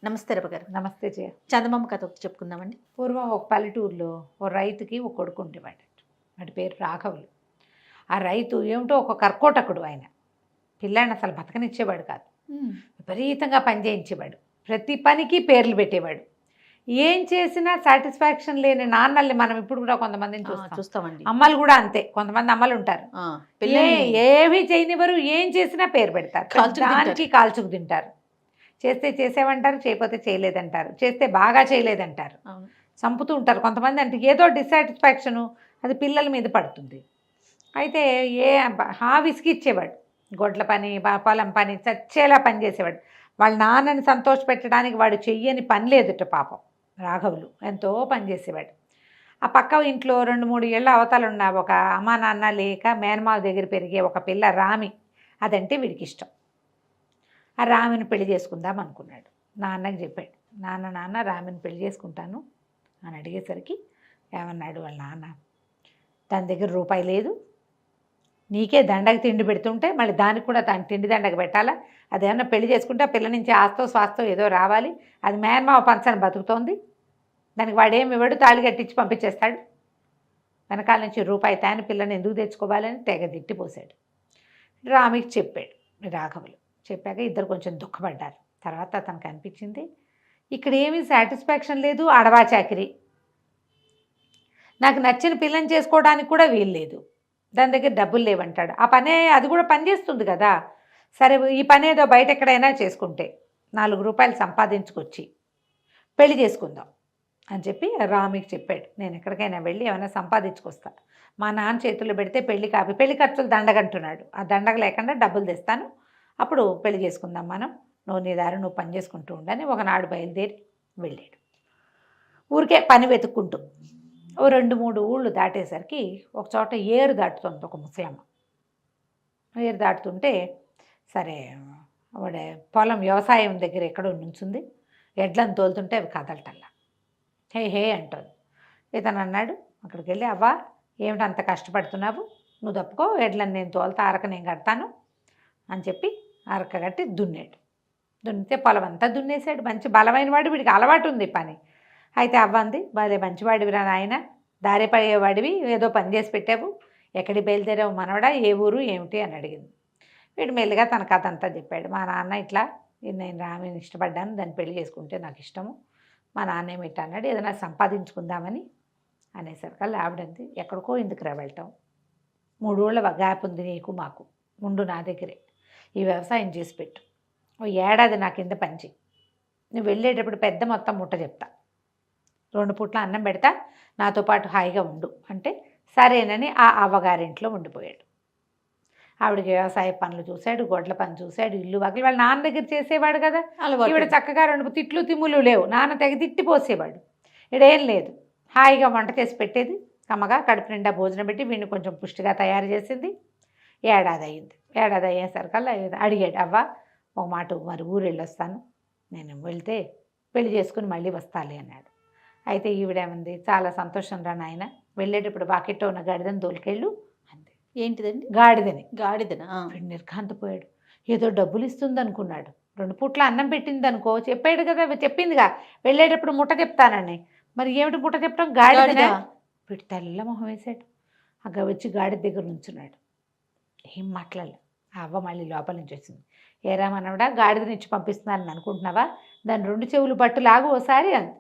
నమస్తే రవి గారు. నమస్తే జయ. చందమామ కథ ఒకటి చెప్పుకుందామండి. పూర్వం ఒక పల్లెటూరులో ఓ రైతుకి ఒక కొడుకు ఉండేవాడు. వాడి పేరు రాఘవులు. ఆ రైతు ఏమిటో ఒక కర్కోటకుడు ఆయన. పిల్లాడిని అసలు బతకనిచ్చేవాడు కాదు. విపరీతంగా పని చేయించేవాడు. ప్రతి పనికి పేర్లు పెట్టేవాడు. ఏం చేసినా సాటిస్ఫాక్షన్ లేని నాన్నల్ని మనం ఇప్పుడు కూడా కొంతమందిని చూస్తామండి. అమ్మలు కూడా అంతే. కొంతమంది అమ్మలు ఉంటారు, ఏవి చేయనివ్వరు, ఏం చేసినా పేరు పెడతారు, దానికి కాల్చుకు తింటారు. చేస్తే చేసేవంటారు, చేయకపోతే చేయలేదంటారు, చేస్తే బాగా చేయలేదంటారు, చంపుతూ ఉంటారు కొంతమంది. అంటే ఏదో డిస్సాటిస్ఫాక్షను అది పిల్లల మీద పడుతుంది. అయితే విసిగిచ్చేవాడు. గొడ్ల పని, పొలం పని, చచ్చేలా పని చేసేవాడు. వాళ్ళ నాన్నని సంతోషపెట్టడానికి వాడు చెయ్యని పని లేదుట. పాపం రాఘవులు ఎంతో పని చేసేవాడు. ఆ పక్క ఇంట్లో 2-3 ఏళ్ళ అవతలు ఉన్న ఒక అమ్మా నాన్న లేక మేనమావ దగ్గర పెరిగే ఒక పిల్ల రామి, అదంటే వీడికి ఇష్టం. ఆ రామిని పెళ్లి చేసుకుందాం అనుకున్నాడు. నాన్నకి చెప్పాడు, నాన్న రామిని పెళ్లి చేసుకుంటాను అని అడిగేసరికి ఏమన్నాడు వాళ్ళ నాన్న, దాని దగ్గర రూపాయి లేదు, నీకే దండగ తిండి పెడుతుంటే మళ్ళీ దానికి కూడా దాని తిండి దండగ పెట్టాలా, అదేమన్నా పెళ్లి చేసుకుంటే ఆ పిల్ల నుంచి ఆస్తో స్వాస్తో ఏదో రావాలి, అది మేనమావ పంచని బతుకుతోంది, దానికి వాడేమి ఇవ్వడు, తాళి కట్టించి పంపించేస్తాడు, వెనకాల నుంచి రూపాయి తాని పిల్లని ఎందుకు తెచ్చుకోవాలని తెగ తిట్టిపోసాడు. రామికి చెప్పాడు రాఘవులు. చెప్పాక ఇద్దరు కొంచెం దుఃఖపడ్డారు. తర్వాత అతనికి అనిపించింది, ఇక్కడ ఏమీ సాటిస్ఫాక్షన్ లేదు, అడవా చాకిరి, నాకు నచ్చిన పిల్లని చేసుకోవడానికి కూడా వీలు లేదు, దాని దగ్గర డబ్బులు లేవంటాడు. ఆ పనే అది కూడా పని చేస్తుంది కదా, సరే ఈ పని ఏదో బయట ఎక్కడైనా చేసుకుంటే 4 రూపాయలు సంపాదించుకొచ్చి పెళ్లి చేసుకుందాం అని చెప్పి రామికి చెప్పాడు. నేను ఎక్కడికైనా వెళ్ళి ఏమైనా సంపాదించుకొస్తా, మా నాన్న చేతుల్లో పెడితే పెళ్లి ఖర్చులు దండగంటున్నాడు, ఆ దండగ లేకుండా డబ్బులు తెస్తాను, అప్పుడు పెళ్లి చేసుకుందాం మనం, నువ్వు నీ దారి నువ్వు పని చేసుకుంటూ ఉండని ఒకనాడు బయలుదేరి వెళ్ళాడు. ఊరికే పని వెతుక్కుంటూ ఓ 2-3 ఊళ్ళు దాటేసరికి ఒక చోట ఏరు దాటుతుంది ఒక ముసలమ్మ. ఏరు దాటుతుంటే సరే ఆవిడ పొలం వ్యవసాయం దగ్గర ఎక్కడో నుంచుంది, ఎడ్లను తోలుతుంటే అవి కదలటల్లా, హే అంటుంది. ఇతను అన్నాడు అక్కడికి వెళ్ళి, అవ్వా ఏమిటి అంత కష్టపడుతున్నావు, నువ్వు తప్పుకో, ఎడ్లను నేను తోలుతా, అరక నేను కడతాను అని చెప్పి అరక కట్టి దున్నాడు. దున్నితే పొలం అంతా దున్నేసాడు. మంచి బలమైన వాడు, వీడికి అలవాటు ఉంది పని. అయితే అవ్వంది, భలే మంచివాడివిరా నాయన, దారి పడేవాడివి, ఏదో పని చేసి పెట్టావు, ఎక్కడికి బయలుదేరావు మనవడా, ఏ ఊరు ఏమిటి అని అడిగింది. వీడు మెల్లిగా తన కథ అంతా చెప్పాడు. మా నాన్న ఇట్లా, నేను రామిని ఇష్టపడ్డాను, దాన్ని పెళ్లి చేసుకుంటే నాకు ఇష్టము, మా నాన్న ఏమిటి అన్నాడు, ఏదైనా సంపాదించుకుందామని అనేసరికల్లా ఆవిడంది, ఎక్కడికో ఎందుకురా వెళ్ళటం, 3 ఊళ్ళ గ్యాప్ ఉంది నీకు మాకు, ఉండు నా దగ్గరే, ఈ వ్యవసాయం చేసి పెట్టు, ఓ ఏడాది నా కింద పంచి, నువ్వు వెళ్ళేటప్పుడు పెద్ద మొత్తం ముట్ట చెప్తా, 2 పూట్ల అన్నం పెడతా, నాతో పాటు హాయిగా ఉండు అంటే సరేనని ఆ అవ్వగారింట్లో ఉండిపోయాడు. ఆవిడకి వ్యవసాయ పనులు చూశాడు, గొడ్ల పని చూశాడు, ఇల్లు వాకిలి వాళ్ళ నాన్న దగ్గర చేసేవాడు కదా, ఈవిడ చక్కగా 2 తిట్లు తిమ్ములు లేవు, నాన్న తెగ తిట్టిపోసేవాడు, ఇడేం లేదు, హాయిగా వంట చేసి పెట్టేది, కమ్మగా కడుపు నిండా భోజనం పెట్టి వీడిని కొంచెం పుష్టిగా తయారు చేసింది. ఏడాది అయింది. ఏడాది అయ్యేసరికల్లా అడిగాడు, అవ్వ ఒక మాట, మరి ఊరు వెళ్ళొస్తాను, నేను వెళ్తే పెళ్లి చేసుకుని మళ్ళీ వస్తాలి అన్నాడు. అయితే ఈవిడేమంది, చాలా సంతోషం రా నాయన, వెళ్ళేటప్పుడు వాకిట్లో ఉన్న గాడిదని తోలుకెళ్ళు అంది. ఏంటిదండి? గాడిదనా? వీడు నిర్ఘాంతపోయాడు. ఏదో డబ్బులు ఇస్తుంది అనుకున్నాడు, 2 పూట్ల అన్నం పెట్టింది అనుకో, చెప్పాడు కదా, చెప్పిందిగా వెళ్ళేటప్పుడు ముట్ట చెప్తానని, మరి ఏమిటి ముట్ట చెప్పడం, గాడిదనా? వీడు తెల్ల మొహం వేశాడు. వచ్చి గాడిద దగ్గర నుంచున్నాడు, ఏం మాట్లాడలే. ఆ అవ్వ మళ్ళీ లోపల నుంచి వచ్చింది, ఏరా మనవడా, గాడిదనిచ్చి పంపిస్తున్నానని అనుకుంటున్నావా, దాని 2 చెవులు పట్టు లాగు ఓసారి అంది.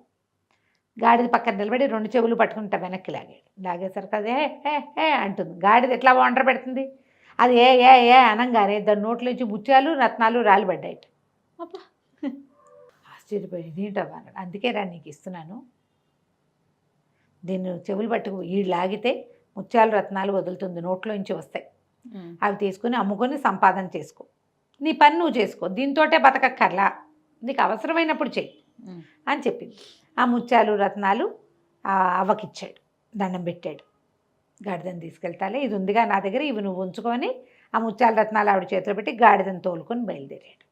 గాడిద పక్కన నిలబడి 2 చెవులు పట్టుకుంటా వెనక్కి లాగాడు. లాగేసరికి అదే ఏ అంటుంది. గాడిద ఎట్లా వండర పెడుతుంది, అది ఏ అనగానే దాని నోట్లోంచి ముత్యాలు రత్నాలు రాలిపడ్డాయి. అబ్బా, ఆశ్చర్యపోయి ఇదేంటవ్వ అన్నాడు. అందుకేరా నీకు ఇస్తున్నాను, దీన్ని చెవులు పట్టుకు వీడు లాగితే ముత్యాలు రత్నాలు వదులుతుంది, నోట్లోంచి వస్తాయి, అవి తీసుకుని అమ్ముకొని సంపాదన చేసుకో, నీ పని నువ్వు చేసుకో, దీంతోటే బతకక్కర్లా, నీకు అవసరమైనప్పుడు చెయ్యి అని చెప్పింది. ఆ ముత్యాలు రత్నాలు అవ్వకిచ్చాడు, దండం పెట్టాడు. గాడిదని తీసుకెళ్తాలే, ఇది ఉందిగా నా దగ్గర, ఇవి నువ్వు ఉంచుకొని ఆ ముత్యాల రత్నాలు ఆవిడ చేతిలో పెట్టి గాడిదని తోలుకొని బయలుదేరాడు.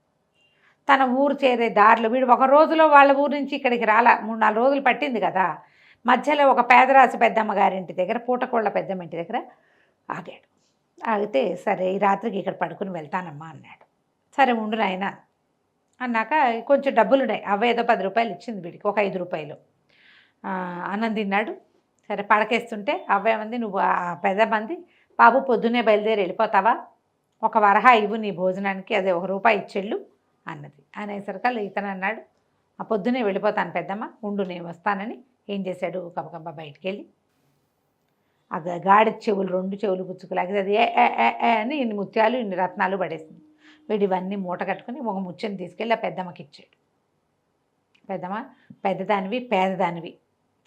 తన ఊరు చేరే దారిలో, వీడు ఒక రోజులో వాళ్ళ ఊరు నుంచి ఇక్కడికి రాలా, 3-4 రోజులు పట్టింది కదా, మధ్యలో ఒక పేదరాశి పెద్దమ్మ గారింటి దగ్గర, పూటకోళ్ళ పెద్దమ్మ ఇంటి దగ్గర ఆగాడు. ఆగితే సరే ఈ రాత్రికి ఇక్కడ పడుకుని వెళ్తానమ్మా అన్నాడు. సరే ఉండు నాయన అన్నాక కొంచెం డబ్బులు ఉన్నాయి, అవ్వ ఏదో 10 రూపాయలు ఇచ్చింది వీడికి, ఒక 5 రూపాయలు. అన్నం తిన్నాడు. సరే పడకేస్తుంటే అవ్వ ఏమంది, నువ్వు పెద్ద మంది బాబు పొద్దున్నే బయలుదేరి వెళ్ళిపోతావా, ఒక వరహా ఇవ్వు నీ భోజనానికి, అదే 1 రూపాయి ఇచ్చెళ్ళు అన్నది. అనేసరికల్లా ఇతను అన్నాడు, ఆ పొద్దున్నే వెళ్ళిపోతాను పెద్దమ్మ, ఉండు నేను వస్తానని. ఏం చేశాడు, గబగబా బయటికి వెళ్ళి ఆ గాడి చెవులు 2 చెవులు పుచ్చుకులాగితే అది ఏ ఏ ఏ ఏ అని ఇన్ని ముత్యాలు ఇన్ని రత్నాలు పడేసింది. వీడు ఇవన్నీ మూట కట్టుకుని ఒక ముత్యం తీసుకెళ్ళి ఆ పెద్దమ్మకి ఇచ్చాడు. పెద్దమ్మ, పెద్దదానివి పేదదానివి,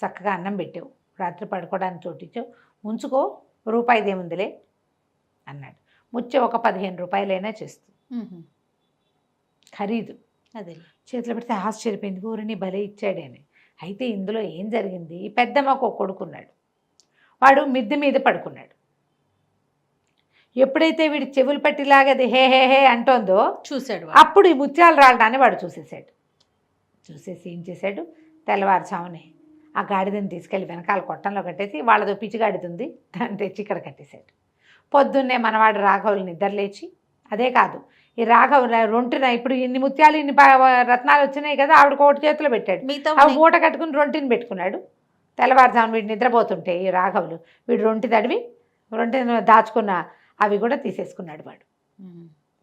చక్కగా అన్నం పెట్టావు, రాత్రి పడుకోవడానికి చోటిచ్చావు, ఉంచుకో, రూపాయిదేముందిలే అన్నాడు. ముత్యం ఒక 15 రూపాయలైనా చేస్తుంది ఖరీదు. అదే చేతిలో పెడితే ఆశ్చర్యపోయింది, ఊరిని భలే ఇచ్చాడని. అయితే ఇందులో ఏం జరిగింది, ఈ పెద్దమ్మకు ఒక కొడుకున్నాడు, వాడు మిద్దె మీద పడుకున్నాడు. ఎప్పుడైతే వీడి చెవులు పట్టిలాగది హే హే హే అంటోందో చూశాడు. అప్పుడు ఈ ముత్యాలు రాలడాన్ని వాడు చూసేసాడు. చూసేసి ఏం చేశాడు, తెల్లవారుజామునే ఆ గాడిదని తీసుకెళ్ళి వెనకాల కొట్టంలో కట్టేసి, వాళ్ళదో పిచ్చి గాడిదుంది దాన్ని తెచ్చి ఇక్కడ కట్టేశాడు. పొద్దున్నే మనవాడు రాఘవులు నిద్రలేచి, అదే కాదు ఈ రాఘవ రొంటిన ఇప్పుడు ఇన్ని ముత్యాలు ఇన్ని రత్నాలు వచ్చినాయి కదా, ఆవిడ కోటి చేతిలో పెట్టాడు, అవి మూట కట్టుకుని రొంటిని పెట్టుకున్నాడు. తెల్లవారుజామున వీడు నిద్రపోతుంటే ఈ రాఘవులు వీడు రొంటి తడివి రొంటిని దాచుకున్న అవి కూడా తీసేసుకున్నాడు. వాడు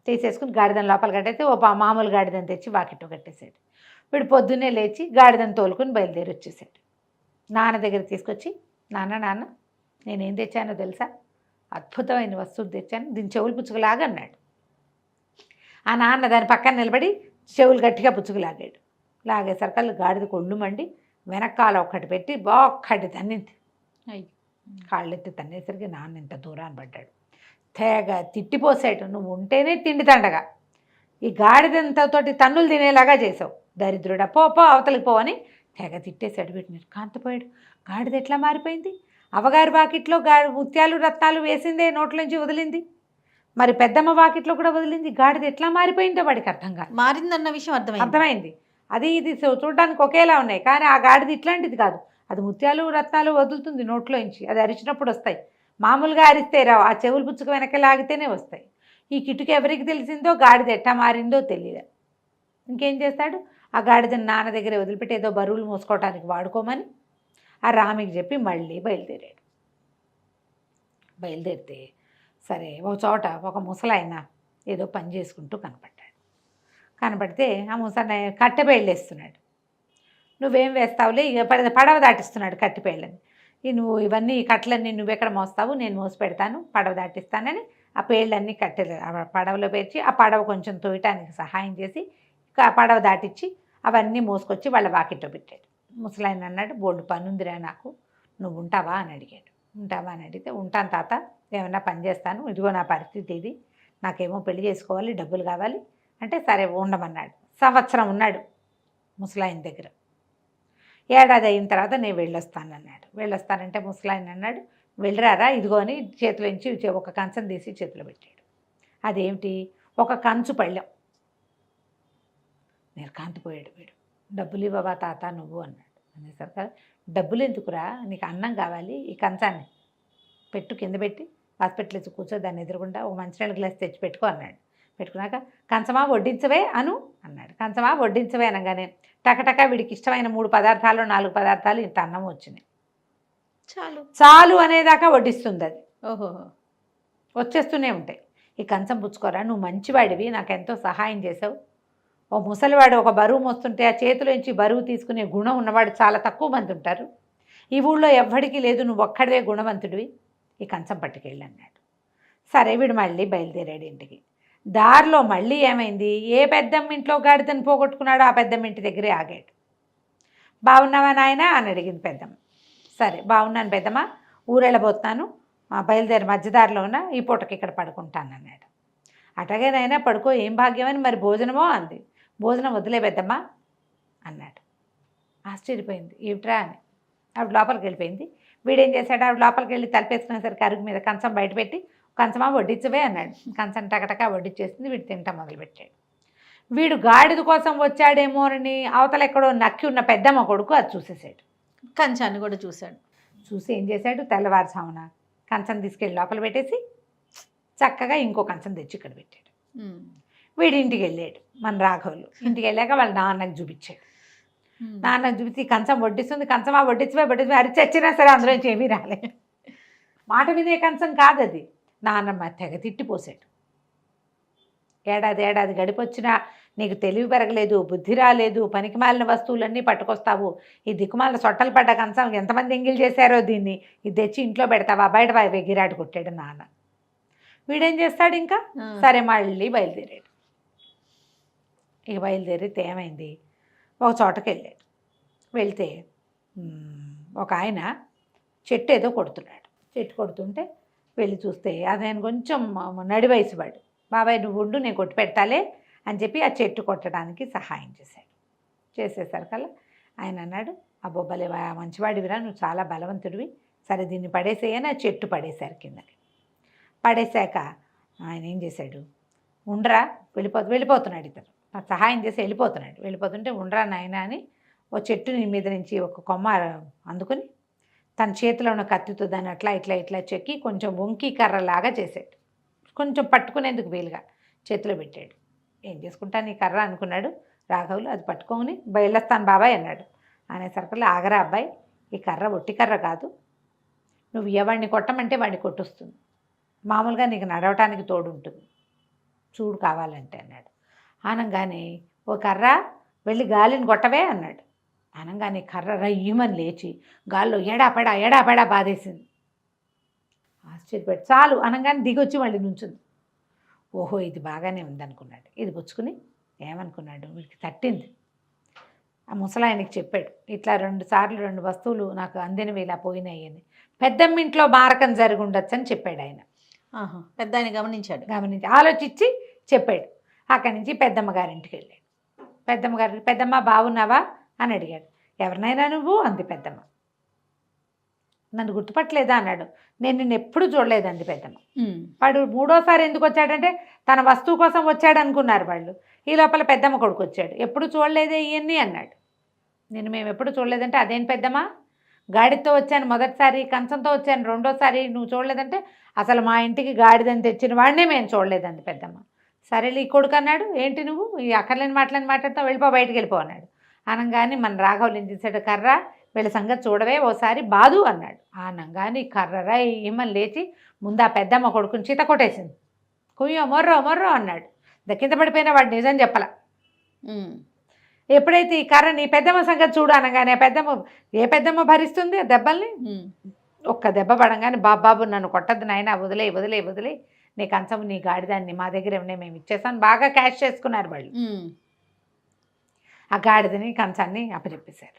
తీసేసుకుని గాడిదని లోపల కట్టేసి ఓ మామూలు గాడిదని తెచ్చి వాకిట్లో కట్టేశాడు. వీడు పొద్దున్నే లేచి గాడిదని తోలుకొని బయలుదేరి వచ్చేసాడు. నాన్న దగ్గర తీసుకొచ్చి, నాన్న నేనేం తెచ్చానో తెలుసా, అద్భుతమైన వస్తువు తెచ్చాను, దీని చెవులు పుచ్చుకులాగా అన్నాడు. ఆ నాన్న దాని పక్కన నిలబడి చెవులు గట్టిగా పుచ్చుకులాగాడు. లాగేసరికల్లా గాడిద కొళ్ళు మండి వెనకాల ఒక్కటి పెట్టి ఒక్కటి తన్నింది. కాళ్ళెత్తి తన్నేసరికి నాన్న ఇంత దూరాన్ని పడ్డాడు. తెగ తిట్టిపోసాడు, నువ్వు ఉంటేనే తిండి తండగా ఈ గాడిదంతతోటి తన్నులు తినేలాగా చేసావు, దరిద్రుడా, పో అవతలికి పో అని తెగ తిట్టేశాడు. వీటిని కాంతపోయాడు. గాడిద ఎట్లా మారిపోయింది, అవగారి వాకిట్లో ముత్యాలు రత్నాలు వేసిందే నోట్లోంచి వదిలింది, మరి పెద్దమ్మ వాకిట్లో కూడా వదిలింది, గాడిద ఎట్లా మారిపోయిందో వాడికి అర్థంగా మారిందన్న విషయం అర్థమైంది. అది ఇది చూడడానికి ఒకేలా ఉన్నాయి, కానీ ఆ గాడిద ఇట్లాంటిది కాదు, అది ముత్యాలు రత్నాలు వదులుతుంది నోట్లోంచి, అది అరిచినప్పుడు వస్తాయి, మామూలుగా అరిస్తే రావు, ఆ చెవులు పుచ్చుకు వెనక లాగితేనే వస్తాయి. ఈ కిటుకు ఎవరికి తెలిసిందో గాడిద ఎట్టా మారిందో తెలియదు. ఇంకేం చేస్తాడు, ఆ గాడిదని నాన్న దగ్గర వదిలిపెట్టి ఏదో బరువులు మోసుకోవటానికి వాడుకోమని ఆ రామికి చెప్పి మళ్ళీ బయలుదేరాడు. బయలుదేరితే సరే ఒక చోట ఒక ముసలాయన ఏదో పని చేసుకుంటూ కనపడితే ఆ ముసలాయన కట్టెపేళ్ళు వేస్తున్నాడు. నువ్వేం వేస్తావులే, ఇక పడవ దాటిస్తున్నాడు కట్టెపేళ్ళని. నువ్వు ఇవన్నీ కట్టలన్నీ నువ్వెక్కడ మోస్తావు, నేను మోసి పెడతాను, పడవ దాటిస్తానని ఆ పేళ్ళన్నీ కట్టెలు పడవలో పేర్చి ఆ పడవ కొంచెం తోయటానికి సహాయం చేసి ఆ పడవ దాటిచ్చి అవన్నీ మోసుకొచ్చి వాళ్ళ వాకిట్లో పెట్టాడు. ముసలాయన అన్నాడు, బోర్డు పనుందిరా నాకు, నువ్వు ఉంటావా అని అడిగాడు. ఉంటావా అని అడిగితే, ఉంటాను తాత, ఏమన్నా పని చేస్తాను, ఇదిగో నా పరిస్థితి ఇది, నాకేమో పెళ్లి చేసుకోవాలి, డబ్బులు కావాలి అంటే సరే ఉండమన్నాడు. సంవత్సరం ఉన్నాడు ముసలాయన దగ్గర. ఏడాది అయిన తర్వాత నేను వెళ్ళొస్తానన్నాడు. వెళ్ళొస్తానంటే ముసలాయన అన్నాడు, వెళ్ళరారా, ఇదిగో అని చేతిలోంచి ఒక కంచం తీసి చేతిలో పెట్టాడు. అదేమిటి, ఒక కంచు పళ్ళెం. నేను కాంతిపోయాడు వీడు. డబ్బులు ఇవ్వవా తాత నువ్వు అన్నాడు. అనేసరికి, డబ్బులు ఎందుకురా, నీకు అన్నం కావాలి, ఈ కంచాన్ని పెట్టు, కింద పెట్టి హాస్పిటల్ ఇచ్చి కూర్చో, దాన్ని ఎదురుకుండా ఒక మంచినీళ్ళ గ్లాస్ తెచ్చి పెట్టుకో అన్నాడు. పెట్టుకున్నాక కంచమా వడ్డించవే అన్నాడు. కంచమా వడ్డించవే అనగానే టకటక వీడికి ఇష్టమైన 3 పదార్థాలు 4 పదార్థాలు ఇంత అన్నం వచ్చినాయి. చాలు అనేదాకా వడ్డిస్తుంది అది. ఓహో, వచ్చేస్తూనే ఉంటాయి. ఈ కంచం పుచ్చుకోరా, నువ్వు మంచివాడివి, నాకెంతో సహాయం చేసావు. ఓ ముసలివాడు ఒక బరువు మోస్తుంటే ఆ చేతిలోంచి బరువు తీసుకునే గుణం ఉన్నవాడు చాలా తక్కువ మంది ఉంటారు, ఈ ఊళ్ళో ఎవ్వడికి లేదు, నువ్వు ఒక్కడివే గుణవంతుడివి, ఈ కంచం పట్టుకెళ్ళి అన్నాడు. సరే వీడు మళ్ళీ బయలుదేరాడు ఇంటికి. దారిలో మళ్ళీ ఏమైంది, ఏ పెద్దమ్మ ఇంట్లో గాడిదని పోగొట్టుకున్నాడో ఆ పెద్దమ్మ ఇంటి దగ్గరే ఆగాడు. బాగున్నావా నాయనా అని అడిగింది పెద్దమ్మ. సరే బాగున్నాను పెద్దమ్మ, ఊరెళ్ళబోతున్నాను, బయలుదేరి మధ్యదారిలో ఉన్న ఈ పూటకి ఇక్కడ పడుకుంటాను అన్నాడు. అటగే నాయనా పడుకో, ఏం భాగ్యమని, మరి భోజనమో అంది. భోజనం వదిలే పెద్దమ్మ అన్నాడు. ఆశ్చర్యపోయింది, ఏమిట్రా అని. ఆవిడ లోపలికి వెళ్ళిపోయింది. వీడేం చేశాడు, ఆవిడ లోపలికి వెళ్ళి తలపేసుకునేసరికి అరుగు మీద కంచం బయట పెట్టి, కంచమా వడ్డించవే అన్నాడు. కంచం టకటకా వడ్డించేసింది. వీడు తింటాం మొదలుపెట్టాడు. వీడు గాడిద కోసం వచ్చాడేమోనని అవతల ఎక్కడో నక్కి ఉన్న పెద్దమ్మ కొడుకు అది చూసేసాడు. కంచాన్ని కూడా చూశాడు. చూసి ఏం చేశాడు, తెల్లవారుజామున కంచం తీసుకెళ్ళి లోపల పెట్టేసి చక్కగా ఇంకో కంచం తెచ్చి ఇక్కడ పెట్టాడు. వీడి ఇంటికి వెళ్ళాడు మన రాఘవులు. ఇంటికి వెళ్ళాక వాళ్ళ నాన్నకు చూపించాడు. నాన్నకు చూపించి "ఈ కంచం వడ్డిస్తుంది, కంచమా వడ్డించమే అరిచి వచ్చినా సరే అందులోంచి ఏమీ రాలేదు. మాట వినే కంచం కాదు అది. నాన్నమ్మ తెగ తిట్టిపోసాడు. ఏడాది గడిపొచ్చినా నీకు తెలివి పెరగలేదు, బుద్ధి రాలేదు, పనికి మాలిన వస్తువులన్నీ పట్టుకొస్తావు, ఈ దిక్కుమాలిన సొట్టలు పడ్డ కంచం ఎంతమంది ఎంగిల్ చేశారో దీన్ని, ఇది తెచ్చి ఇంట్లో పెడతావా, బయట గిరాటి కొట్టాడు నాన్న. వీడేం చేస్తాడు ఇంకా, సరే మళ్ళీ బయలుదేరాడు. ఇక బయలుదేరితే ఏమైంది, ఒక చోటకి వెళ్ళాడు. వెళ్తే ఒక ఆయన చెట్టు ఏదో కొడుతున్నాడు. చెట్టు కొడుతుంటే వెళ్ళి చూస్తే ఆయన కొంచెం నడి వయసు వాడు. బాబాయ్ నువ్వు ఉండు, నేను కొట్టి పెడతాలే అని చెప్పి ఆ చెట్టు కొట్టడానికి సహాయం చేశాడు. చేసేసరికల్లా ఆయన అన్నాడు, అబ్బో భలే మంచివాడివిరా, నువ్వు చాలా బలవంతుడివి, సరే దీన్ని పడేసేయని ఆ చెట్టు పడేశారు కిందకి. పడేశాక ఆయన ఏం చేశాడు, ఉండరా వెళ్ళిపోతున్నాడు. ఇతను సహాయం చేసి వెళ్ళిపోతుంటే ఉండరా నాయన అని ఓ చెట్టు మీద నుంచి ఒక కొమ్మ అందుకుని తన చేతిలో ఉన్న కత్తితో దాన్ని అట్లా ఇట్లా చెక్కి కొంచెం వంకి కర్రలాగా చేశాడు. కొంచెం పట్టుకునేందుకు వీలుగా చేతిలో పెట్టాడు. ఏం చేసుకుంటాను ఈ కర్ర అనుకున్నాడు రాఘవులు. అది పట్టుకొని బయలుస్తాను బాబాయ్ అన్నాడు. అనేసరికల్లా ఆగరా అబ్బాయి, ఈ కర్ర ఒట్టి కర్ర కాదు, నువ్వు ఎవరిని కొట్టమంటే వాడిని కొట్టొస్తుంది, మామూలుగా నీకు నడవటానికి తోడు ఉంటుంది, చూడు కావాలంటే అన్నాడు. అనగానే ఓ కర్ర వెళ్ళి గాలిని కొట్టవే అన్నాడు. అనగానే కర్ర రయ్యమని లేచి గాల్లో ఎడాపెడా బాధేసింది. ఆశ్చర్యపెట్టి చాలు అనగానే దిగొచ్చి మళ్ళీ నుంచుంది. ఓహో ఇది బాగానే ఉందనుకున్నాడు. ఇది పుచ్చుకుని ఏమనుకున్నాడు, వీడికి తట్టింది. ఆ ముసలాయనకి చెప్పాడు, ఇట్లా 2 సార్లు 2 వస్తువులు నాకు అందినవి ఇలా పోయినాయి అని. పెద్దమ్మింట్లో మారకం జరిగి ఉండొచ్చు అని చెప్పాడు ఆయన. పెద్ద ఆయన గమనించి ఆలోచించి చెప్పాడు. అక్కడి నుంచి పెద్దమ్మ గారింటికి వెళ్ళాడు. పెద్దమ్మ బాగున్నావా అని అడిగాడు. ఎవరినైనా నువ్వు అంది పెద్దమ్మ. నన్ను గుర్తుపట్టలేదా అన్నాడు. నేను నిన్ను ఎప్పుడు చూడలేదండి పెద్దమ్మ. వాడు 3వ సారి ఎందుకు వచ్చాడంటే తన వస్తువు కోసం వచ్చాడు అనుకున్నారు వాళ్ళు. ఈ లోపల పెద్దమ్మ కొడుకు వచ్చాడు. ఎప్పుడు చూడలేదే ఇవన్నీ అన్నాడు. మేము ఎప్పుడు చూడలేదంటే అదేం పెద్దమ్మ, గాడితో వచ్చాను మొదటిసారి, కంచంతో వచ్చాను 2వ సారి, నువ్వు చూడలేదంటే అసలు మా ఇంటికి గాడిదని తెచ్చిన వాడినే మేము చూడలేదండి పెద్దమ్మ. సరేలే ఈ కొడుకు అన్నాడు, ఏంటి నువ్వు ఈ అక్కర్లేని మాట్లాడుతావు, బయటికి వెళ్ళిపో అన్నాడు. అనగానే మన రాఘవులు ఏం చేశాడు, కర్ర వీళ్ళ సంగతి చూడవే ఓసారి బాదు అన్నాడు. అనగానే కర్రరా ఏమని లేచి ముందు ఆ పెద్దమ్మ కొడుకుని చీత కొట్టేసింది. కుయ్యో మొర్రో అన్నాడు. కింద పడిపోయిన వాడు నిజం చెప్పల. ఎప్పుడైతే ఈ కర్ర నీ పెద్దమ్మ సంగతి చూడు అనగానే ఏ పెద్దమ్మ భరిస్తుంది ఆ దెబ్బల్ని. ఒక్క దెబ్బ పడంగానే బాబు నన్ను కొట్టద్దు నాయన, వదిలే నీ కంచం నీ గాడిదాన్ని మా దగ్గర ఉన్నాయి మేము ఇచ్చేసాను. బాగా క్యాష్ చేసుకున్నారు వాళ్ళు. ఆ గాడిదని కంచాన్ని అప్పచెప్పేశారు.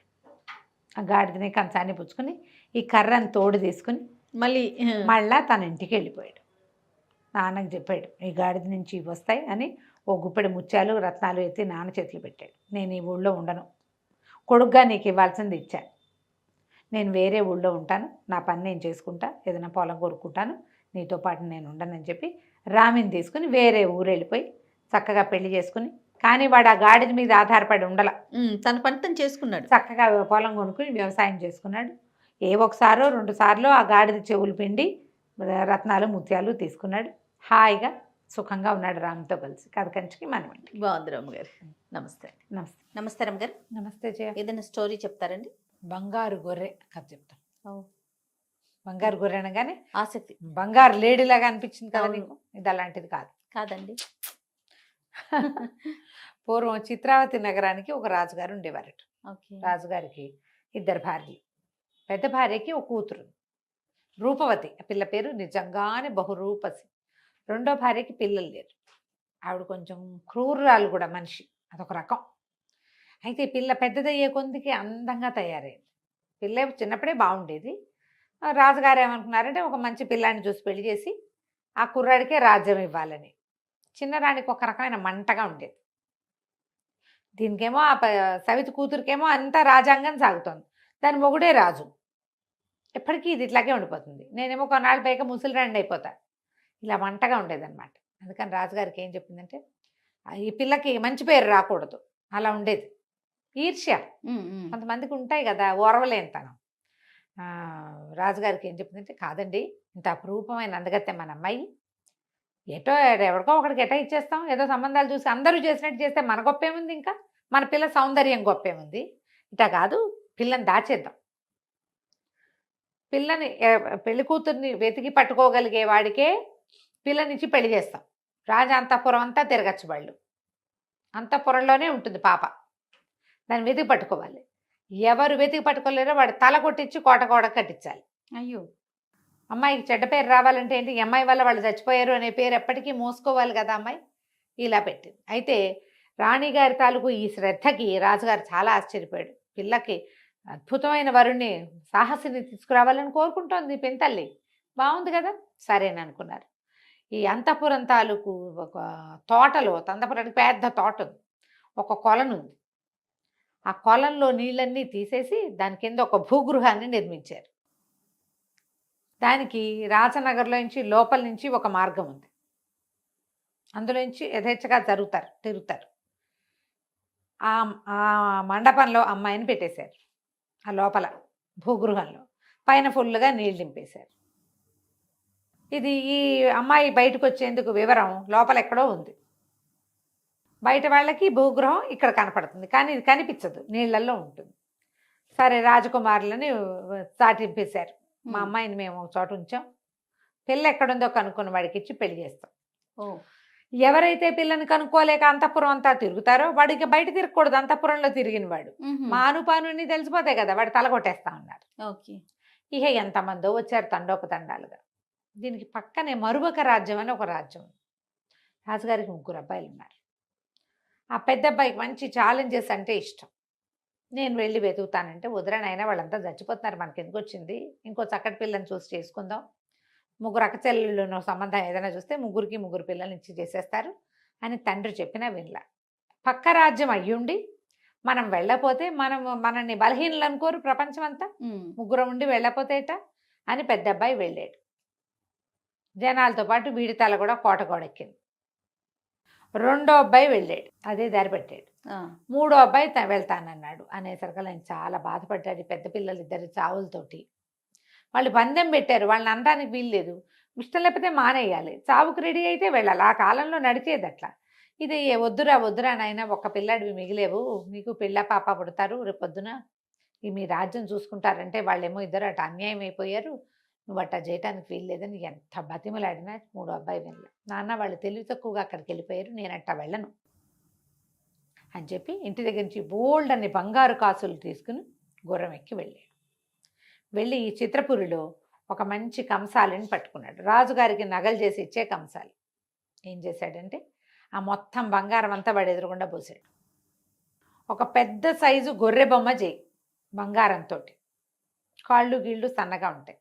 ఆ గాడిదని కంచాన్ని పుచ్చుకొని ఈ కర్రని తోడు తీసుకుని మళ్ళా తన ఇంటికి వెళ్ళిపోయాడు. నాన్నకు చెప్పాడు, ఈ గాడిద నుంచి ఇవి వస్తాయి అని ఓ గుప్పెడు ముత్యాలు రత్నాలు ఎత్తి నాన్న చేతులు పెట్టాడు. నేను ఈ ఊళ్ళో ఉండను, కొడుగ్గా నీకు ఇవ్వాల్సింది ఇచ్చాను, నేను వేరే ఊళ్ళో ఉంటాను, నా పని నేను చేసుకుంటా, ఏదైనా పొలం కొరుక్కుంటాను, నీతో పాటు నేను ఉండనని చెప్పి రామిని తీసుకుని వేరే ఊరు వెళ్ళిపోయి చక్కగా పెళ్లి చేసుకుని. కానీ వాడు ఆ గాడిద మీద ఆధారపడి ఉండల, తన పని తను చేసుకున్నాడు. చక్కగా పొలం కొనుక్కుని వ్యవసాయం చేసుకున్నాడు. 1 2 సార్లు ఆ గాడిద చెవులు పిండి రత్నాలు ముత్యాలు తీసుకున్నాడు. హాయిగా సుఖంగా ఉన్నాడు రామ్తో కలిసి. కథ కంచికి మనమండి. బాగుంది రామ్మగారు. నమస్తే. నమస్తే రామ్మగారు. నమస్తే జయ. ఏదైనా స్టోరీ చెప్తారండి? బంగారు గొర్రె కథ చెప్తాను. బంగారు గొర్రె అనగానే ఆసక్తి, బంగారు లేడీలాగా అనిపించింది కదా నీకు? ఇది అలాంటిది కాదండి. పూర్వం చిత్రావతి నగరానికి ఒక రాజుగారు ఉండేవారట. రాజుగారికి 2 భార్యలు. పెద్ద భార్యకి ఒక కూతురు రూపవతి, ఆ పిల్ల పేరు నిజంగానే బహురూపసి. 2వ భార్యకి పిల్లలు లేరు. ఆవిడ కొంచెం క్రూరాలు కూడా మనిషి, అదొక రకం. అయితే పిల్ల పెద్దదయ్యే కొందికి అందంగా తయారైంది. పిల్ల చిన్నప్పుడే బాగుండేది. రాజుగారు ఏమనుకున్నారంటే ఒక మంచి పిల్లాన్ని చూసి పెళ్లి చేసి ఆ కుర్రాడికే రాజ్యం ఇవ్వాలని. చిన్నరానికి ఒక రకమైన మంటగా ఉండేది. దీనికేమో ఆ సవితి కూతురికేమో అంతా రాజ్యాంగం సాగుతోంది, దాని మొగుడే రాజు. ఎప్పటికీ ఇది ఇట్లాగే ఉండిపోతుంది, నేనేమో కొన్నాళ్ళు పైగా ముసలిరాండి అయిపోతా. ఇలా మంటగా ఉండేదన్నమాట. అందుకని రాజుగారికి ఏం చెప్పిందంటే ఈ పిల్లకి మంచి పేరు రాకూడదు, అలా ఉండేది. ఈర్ష్య కొంతమందికి ఉంటాయి కదా, ఓర్వలేనితనం. రాజుగారికి ఏం చెప్పిందంటే, కాదండి ఇంత అపురూపమైన అందగత్తె మన అమ్మాయి, ఎటో ఎవరికో ఒకడికి ఎటో ఇచ్చేస్తాం, ఏదో సంబంధాలు చూసి అందరూ చేసినట్టు చేస్తే మన గొప్ప ఏముంది, ఇంకా మన పిల్ల సౌందర్యం గొప్ప ఏముంది. ఇటా కాదు, పిల్లని దాచేద్దాం. పిల్లని పెళ్లి కూతుర్ని వెతికి పట్టుకోగలిగే వాడికే పిల్లనిచ్చి పెళ్లి చేస్తాం. రాజాంతపురం అంతా తిరగచ్చు వాళ్ళు, అంతఃపురంలోనే ఉంటుంది పాప, దాన్ని వెతికి పట్టుకోవాలి. ఎవరు వెతికి పట్టుకోలేరో వాడు తల కొట్టించి కోట కోట కట్టించాలి. అయ్యో, అమ్మాయికి చెడ్డ పేరు రావాలంటే ఏంటి, ఈ అమ్మాయి వల్ల వాళ్ళు చచ్చిపోయారు అనే పేరు ఎప్పటికీ మోసుకోవాలి కదా అమ్మాయి. ఇలా పెట్టింది. అయితే రాణిగారి తాలూకు ఈ శ్రద్ధకి రాజుగారు చాలా ఆశ్చర్యపోయాడు. పిల్లకి అద్భుతమైన వరుణ్ణి, సాహసిని తీసుకురావాలని కోరుకుంటోంది పెంతల్లి, బాగుంది కదా, సరేననుకున్నారు. ఈ అంతఃపురం తాలూకు ఒక తోటలో, అంతఃపురానికి పెద్ద తోట ఉంది, ఒక కొలను ఉంది. ఆ కొలంలో నీళ్ళన్నీ తీసేసి దాని కింద ఒక భూగృహాన్ని నిర్మించారు. దానికి రాజనగర్లో నుంచి లోపల నుంచి ఒక మార్గం ఉంది, అందులోంచి యథేచ్ఛగా తిరుగుతారు. ఆ మండపంలో అమ్మాయిని పెట్టేశారు, ఆ లోపల భూగృహంలో పైన ఫుల్గా నీళ్ళు నింపేశారు. ఇది ఈ అమ్మాయి బయటకు వచ్చేందుకు వివరం లోపల ఎక్కడో ఉంది. బయట వాళ్ళకి భూగృహం ఇక్కడ కనపడుతుంది, కానీ ఇది కనిపించదు, నీళ్ళల్లో ఉంటుంది. సరే, రాజకుమారులని చాటింపేశారు. మా అమ్మాయిని మేము ఒక చోట ఉంచాం, పిల్ల ఎక్కడుందో కనుక్కున్న వాడికి ఇచ్చి పెళ్లి చేస్తాం. ఎవరైతే పిల్లని కనుక్కోలేక అంతఃపురం అంతా తిరుగుతారో వాడికి బయట తిరగకూడదు, అంతఃపురంలో తిరిగిన వాడు. మానుపాను తెలిసిపోతాయి కదా, వాడు తల కొట్టేస్తా ఉన్నారు. ఇక ఎంతమందో వచ్చారు తండోపతండాలుగా. దీనికి పక్కనే మరువక రాజ్యం అని ఒక రాజ్యం. రాజుగారికి 3 అబ్బాయిలు ఉన్నారు. ఆ పెద్ద అబ్బాయికి మంచి ఛాలెంజెస్ అంటే ఇష్టం. నేను వెళ్ళి వెతుకుతానంటే, వదిలేనైనా వాళ్ళంతా చచ్చిపోతున్నారు, మనకి ఎందుకు వచ్చింది, ఇంకో చక్కటి పిల్లని చూసి చేసుకుందాం, 3 అక్కచెల్లెళ్ళను సంబంధం ఏదైనా చూస్తే 3 పిల్లల్ని ఇచ్చి చేసేస్తారు అని తండ్రి చెప్పినా వినలా. పక్క రాజ్యం అయ్యుండి మనం వెళ్ళపోతే మనల్ని బలహీనలు అనుకోరు ప్రపంచం అంతా, 3 ఉండి వెళ్ళపోతేట అని పెద్ద అబ్బాయి వెళ్ళాడు. జనాలతో పాటు వీడి తల కూడా కోట గోడెక్కింది. 2వ అబ్బాయి వెళ్ళాడు, అదే దారి పెట్టాడు. 3వ అబ్బాయి వెళ్తానన్నాడు. అనేసరికి ఆయన చాలా బాధపడ్డాడు. పెద్ద పిల్లలు 2 చావులతోటి వాళ్ళు పందెం పెట్టారు, వాళ్ళని అనడానికి వీల్లేదు, ఇష్టం లేకపోతే మానేయాలి, చావుకు రెడీ అయితే వెళ్ళాలి. ఆ కాలంలో నడిచేది అట్లా. ఇది వద్దురా నాయన, ఒక్క పిల్లాడివి మిగిలేవు, నీకు పిల్ల పాప పుడతారు, రేపు పొద్దున ఈ మీ రాజ్యం చూసుకుంటారంటే వాళ్ళేమో 2 అటు అన్యాయం అయిపోయారు, నువ్వు అట్టా చేయటానికి వీల్లేదని ఎంత బతిమలాడినా 3వ అబ్బాయి వెళ్ళా. నాన్న, వాళ్ళు తెలివి తక్కువగా అక్కడికి వెళ్ళిపోయారు, నేను అట్టా వెళ్ళను అని చెప్పి ఇంటి దగ్గర నుంచి బోల్డ్ అన్ని బంగారు కాసులు తీసుకుని గుర్రం ఎక్కి వెళ్ళాడు. వెళ్ళి ఈ చిత్రపురిలో ఒక మంచి కంసాలిని పట్టుకున్నాడు. రాజుగారికి నగలు చేసి ఇచ్చే కంసాలి. ఏం చేశాడంటే, ఆ మొత్తం బంగారం అంతా వాడు ఎదురుగుండా పోసాడు. ఒక పెద్ద సైజు గొర్రె బొమ్మ చేయి, బంగారంతో, కాళ్ళు గీళ్ళు సన్నగా ఉంటాయి.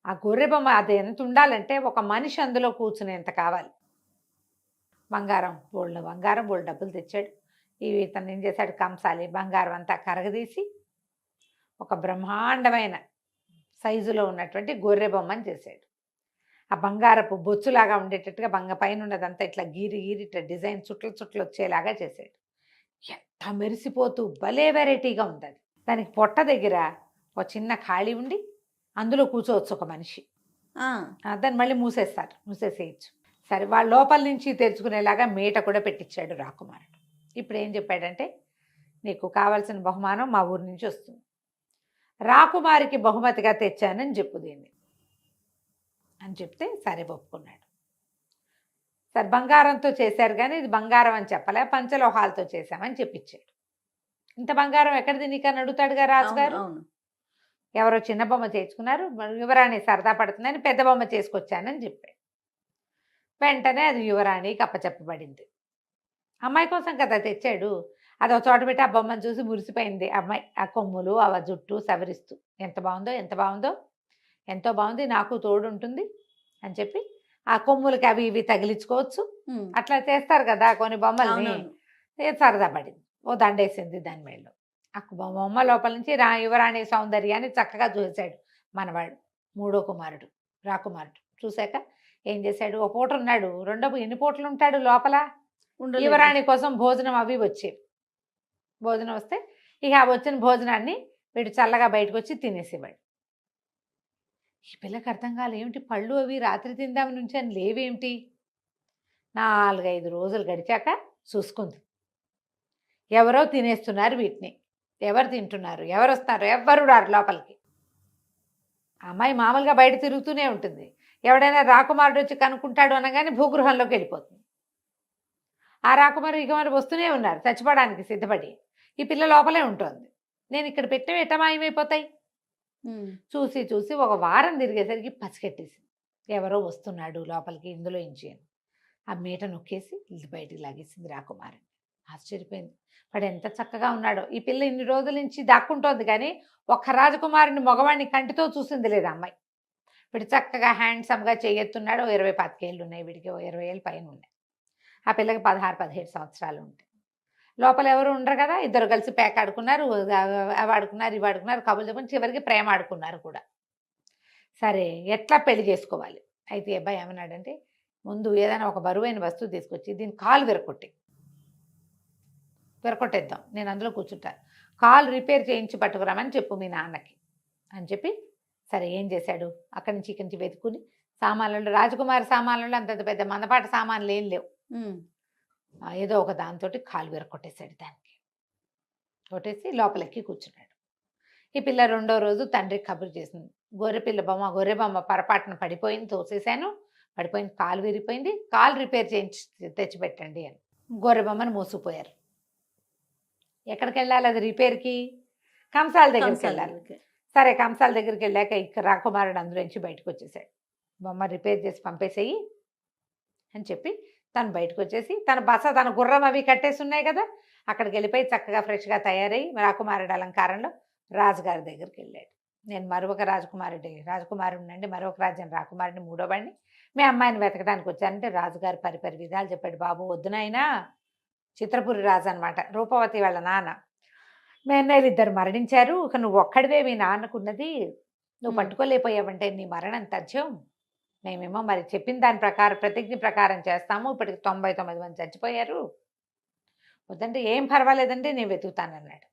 ఆ గొర్రె బొమ్మ అది ఎంత ఉండాలంటే ఒక మనిషి అందులో కూర్చునేంత కావాలి. బంగారం బోల్డ్ డబ్బులు తెచ్చాడు. ఇవి తను ఏం చేశాడు, కంసాలి బంగారం అంతా కరగదీసి ఒక బ్రహ్మాండమైన సైజులో ఉన్నటువంటి గొర్రె బొమ్మని చేశాడు. ఆ బంగారపు బొచ్చులాగా ఉండేటట్టుగా పైన ఉన్నదంతా ఇట్లా గీరి ఇట్లా డిజైన్ చుట్లు వచ్చేలాగా చేశాడు. ఎంత మెరిసిపోతూ భలే వెరైటీగా ఉంది అది. దానికి పొట్ట దగ్గర ఒక చిన్న ఖాళీ ఉండి అందులో కూర్చోవచ్చు ఒక మనిషి. దాన్ని మళ్ళీ మూసేసేయచ్చు. సరే, వాళ్ళ లోపల నుంచి తెరుచుకునేలాగా మీట కూడా పెట్టించాడు రాకుమారుడు. ఇప్పుడు ఏం చెప్పాడంటే, నీకు కావాల్సిన బహుమానం మా ఊరి నుంచి వస్తుంది, రాకుమారికి బహుమతిగా తెచ్చానని చెప్పు దీన్ని అని చెప్తే సరే ఒప్పుకున్నాడు. సరే, బంగారంతో చేశారు కానీ ఇది బంగారం అని చెప్పలే, పంచలోహాలతో చేశామని చెప్పించాడు. ఇంత బంగారం ఎక్కడిది నీకని అడుగుతాడుగా రాజుగారు. ఎవరో చిన్న బొమ్మ చేసుకున్నారు, యువరాణి సరదా పడుతుందని పెద్ద బొమ్మ చేసుకొచ్చానని చెప్పాడు. వెంటనే అది యువరాణికి అప్పచెప్పబడింది. అమ్మాయి కోసం కదా తెచ్చాడు, అది ఒక చోట పెట్టి ఆ బొమ్మను చూసి మురిసిపోయింది అమ్మాయి. ఆ కొమ్ములు, ఆ జుట్టు సవరిస్తూ ఎంత బాగుందో, ఎంతో బాగుంది, నాకు తోడు ఉంటుంది అని చెప్పి ఆ కొమ్ములకి అవి ఇవి తగిలించుకోవచ్చు, అట్లా చేస్తారు కదా కొన్ని బొమ్మల్ని. సరదా పడింది, ఓ దండేసింది దాని మేడలో. ఆ బొమ్మ లోపల నుంచి యువరాణి సౌందర్యాన్ని చక్కగా చూశాడు మనవాడు, 3వ కుమారుడు రాకుమారుడు. చూశాక ఏం చేశాడు, ఓ పూట ఉన్నాడు, ఎన్ని పూటలు ఉంటాడు లోపల. యువరాణి కోసం భోజనం అవి వచ్చేవి. భోజనం వస్తే ఇక ఆ వచ్చిన భోజనాన్ని వీడు చల్లగా బయటకు వచ్చి తినేసేవాడు. ఈ పిల్లకి అర్థం కాలే, ఏమిటి పళ్ళు అవి రాత్రి తిందామని నుంచి అని లేవేమిటి. 4-5 రోజులు గడిచాక చూసుకుంది, ఎవరో తినేస్తున్నారు వీటిని. ఎవరు తింటున్నారు, ఎవరు వస్తున్నారు, ఎవ్వరు రారు లోపలికి. ఆ అమ్మాయి మామూలుగా బయట తిరుగుతూనే ఉంటుంది. ఎవడైనా రాకుమారుడు వచ్చి కనుక్కుంటాడు అనగానే భూగృహంలోకి వెళ్ళిపోతుంది. ఆ రాకుమారు ఇక మరి వస్తూనే ఉన్నారు చచ్చిపోవడానికి సిద్ధపడి. ఈ పిల్ల లోపలే ఉంటుంది. నేను ఇక్కడ పెట్టినవి ఎట్ట మాయమైపోతాయి. చూసి చూసి ఒక వారం తిరిగేసరికి పసిగట్టేసింది, ఎవరో వస్తున్నాడు లోపలికి ఇందులో ఇంచి అని. ఆ మీట నొక్కేసి ఇది బయటికి లాగేసింది రాకుమారిని. ఆశ్చర్యపోయింది, వాడు ఎంత చక్కగా ఉన్నాడో. ఈ పిల్ల ఇన్ని రోజుల నుంచి దాక్కుంటోంది కానీ ఒక్క రాజకుమారిని మగవాడిని కంటితో చూసింది లేదు అమ్మాయి. వీడు చక్కగా హ్యాండ్సమ్గా చేయెత్తున్నాడు. 20-25 ఏళ్ళు ఉన్నాయి వీడికి, 20 ఏళ్ళు పైన ఉన్నాయి. ఆ పిల్లకి 16-17 సంవత్సరాలు ఉంటాయి. లోపల ఎవరు ఉండరు కదా, ఇద్దరు కలిసి పేక ఆడుకున్నారు, అవి ఆడుకున్నారు, ఇవి ఆడుకున్నారు, కబుర్లు చెప్పుకుని చివరికి ప్రేమ ఆడుకున్నారు కూడా. సరే ఎట్లా పెళ్లి చేసుకోవాలి. అయితే అబ్బాయి ఏమన్నాడంటే, ముందు ఏదైనా ఒక బరువైన వస్తువు తీసుకొచ్చి దీని కాలు విరకొట్టేద్దాం, నేను అందులో కూర్చుంటాను, కాలు రిపేర్ చేయించి పట్టుకురామని చెప్పు మీ నాన్నకి అని చెప్పి. సరే ఏం చేశాడు, అక్కడి నుంచి ఇక్కడి నుంచి వెతుకుని సామాన్లు, రాజకుమారి సామాన్లు అంత పెద్ద మందపాటి సామాన్లు ఏం లేవు, ఏదో ఒక దాంతో కాలు విరకొట్టేశాడు. దానికి కొట్టేసి లోపలికి కూర్చున్నాడు. ఈ పిల్ల 2వ రోజు తండ్రికి కబురు చేసింది, గొర్రె బొమ్మ పొరపాటున పడిపోయింది, తోసేశాను, పడిపోయింది, కాలు విరిపోయింది, కాలు రిపేర్ చేయించి తెచ్చిపెట్టండి అని. గొర్రె బొమ్మను మోసుకుపోయారు. ఎక్కడికి వెళ్ళాలి అది రిపేర్కి? కంసాల దగ్గరికి వెళ్ళాలి. సరే కంసాల దగ్గరికి వెళ్ళాక ఇక్కడ రాకుమారుడు అందులో నుంచి బయటకు వచ్చేసాడు. బొమ్మ రిపేర్ చేసి పంపేసేయి అని చెప్పి తను బయటకు వచ్చేసి తన బస, తన గుర్రం అవి కట్టేసి ఉన్నాయి కదా, అక్కడికి వెళ్ళిపోయి చక్కగా ఫ్రెష్గా తయారై రాకుమారుడు అలంకారంలో రాజుగారి దగ్గరికి వెళ్ళాడు. నేను మరొక రాజకుమారుడినండి, మరొక రాజ్యం రాకుమారుడిని, 3వ వాడిని, మీ అమ్మాయిని వెతకడానికి వచ్చానంటే రాజుగారు పరిపరి విధాలు చెప్పాడు. బాబు వద్దునైనా, చిత్రపురి రాజు అనమాట, రూపవతి వాళ్ళ నాన్న. మేన్నయ్యలు 2 మరణించారు, ఇక నువ్వు ఒక్కడివే మీ నాన్నకున్నది, నువ్వు పట్టుకోలేకపోయావంటే నీ మరణం తథ్యం. మేమేమో మరి చెప్పిన దాని ప్రకారం ప్రతిజ్ఞ ప్రకారం చేస్తాము, ఇప్పటికి 99 మంది చచ్చిపోయారు, వద్దంటే ఏం పర్వాలేదంటే నేను వెతుకుతానన్నాడు.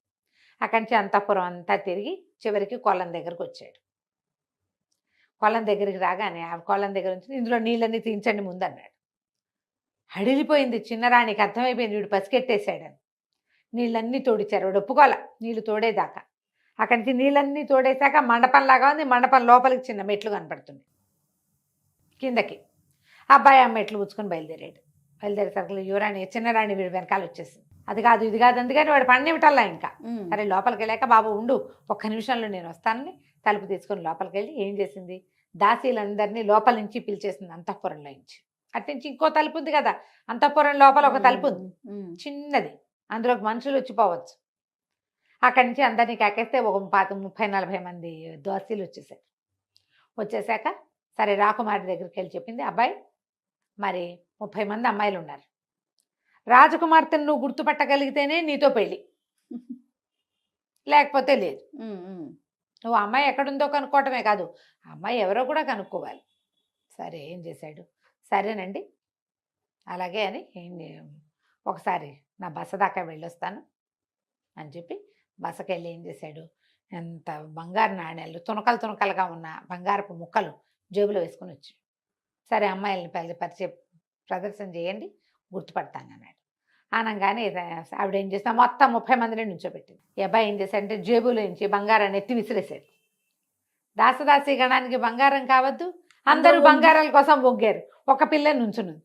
అక్కడి నుంచి అంతఃపురం అంతా తిరిగి చివరికి కొలం దగ్గరకు వచ్చాడు. కొలం దగ్గరికి రాగానే ఆ కొలం దగ్గర నుంచి ఇందులో నీళ్ళన్నీ తీయించండి ముందు అన్నాడు. హడిలిపోయింది చిన్నరాణికి, అర్థమైపోయింది వీడు పసికెట్టేశాడని. నీళ్ళన్నీ తోడిచ్చారు, వాడు ఒప్పుకోల నీళ్ళు తోడేదాకా. అక్కడి నుంచి నీళ్ళన్నీ తోడేశాక మండపంలాగా ఉంది, మండపం లోపలికి చిన్న మెట్లు కనపడుతుంది కిందకి. అబ్బాయి ఆ మెట్లు పుచ్చుకొని బయలుదేరేసరికి యువరాణి చిన్నరాణి వీడి వెనకాల వచ్చేసింది. అది కాదు ఇది కాదు అందుకని వాడు పన్నివిటల్లా ఇంకా. సరే లోపలికి వెళ్ళాక, బాబు ఉండు, ఒక్క నిమిషంలో నేను వస్తానని తలుపు తీసుకొని లోపలికి వెళ్ళి ఏం చేసింది, దాసీలందరినీ లోపల నుంచి పిలిచేసింది అంతఃపురంలో నుంచి. అటు నుంచి ఇంకో తలుపు ఉంది కదా, అంతఃపురం లోపల ఒక తలుపు ఉంది చిన్నది, అందులోకి మనుషులు వచ్చిపోవచ్చు. అక్కడి నుంచి అందరినీ కాకేస్తే ఒక 30-40 మంది దాసీలు వచ్చేసాక సరే రాకుమారి దగ్గరికి వెళ్ళి చెప్పింది, అబ్బాయి మరి 30 మంది అమ్మాయిలు ఉన్నారు, రాజకుమార్తెను నువ్వు గుర్తుపట్టగలిగితేనే నీతో పెళ్ళి, లేకపోతే లేదు. నువ్వు అమ్మాయి ఎక్కడుందో కనుక్కోవటమే కాదు, అమ్మాయి ఎవరో కూడా కనుక్కోవాలి. సరే ఏం చేశాడు, సరేనండి అలాగే అని ఒకసారి నా బస దాకా వెళ్ళొస్తాను అని చెప్పి బసకి వెళ్ళి ఏం చేశాడు, ఎంత బంగారు నాణ్యాలు తునకలుగా ఉన్న బంగారపు ముక్కలు జేబులో వేసుకొని వచ్చాడు. సరే అమ్మాయిల్ని ప్రదర్శన చేయండి గుర్తుపడతానన్నాడు. అనగానే ఆవిడ ఏం చేస్తా మొత్తం 30 మందిని నుంచోబెట్టింది. ఈ అబ్బాయి ఏం చేశాడంటే జేబులో నుంచి బంగారాన్ని ఎత్తి విసిరేశాడు. దాసదాసీ గణానికి బంగారం కావద్దు, అందరూ బంగారాల కోసం ఒగ్గారు. ఒక పిల్ల నుంచునుంది,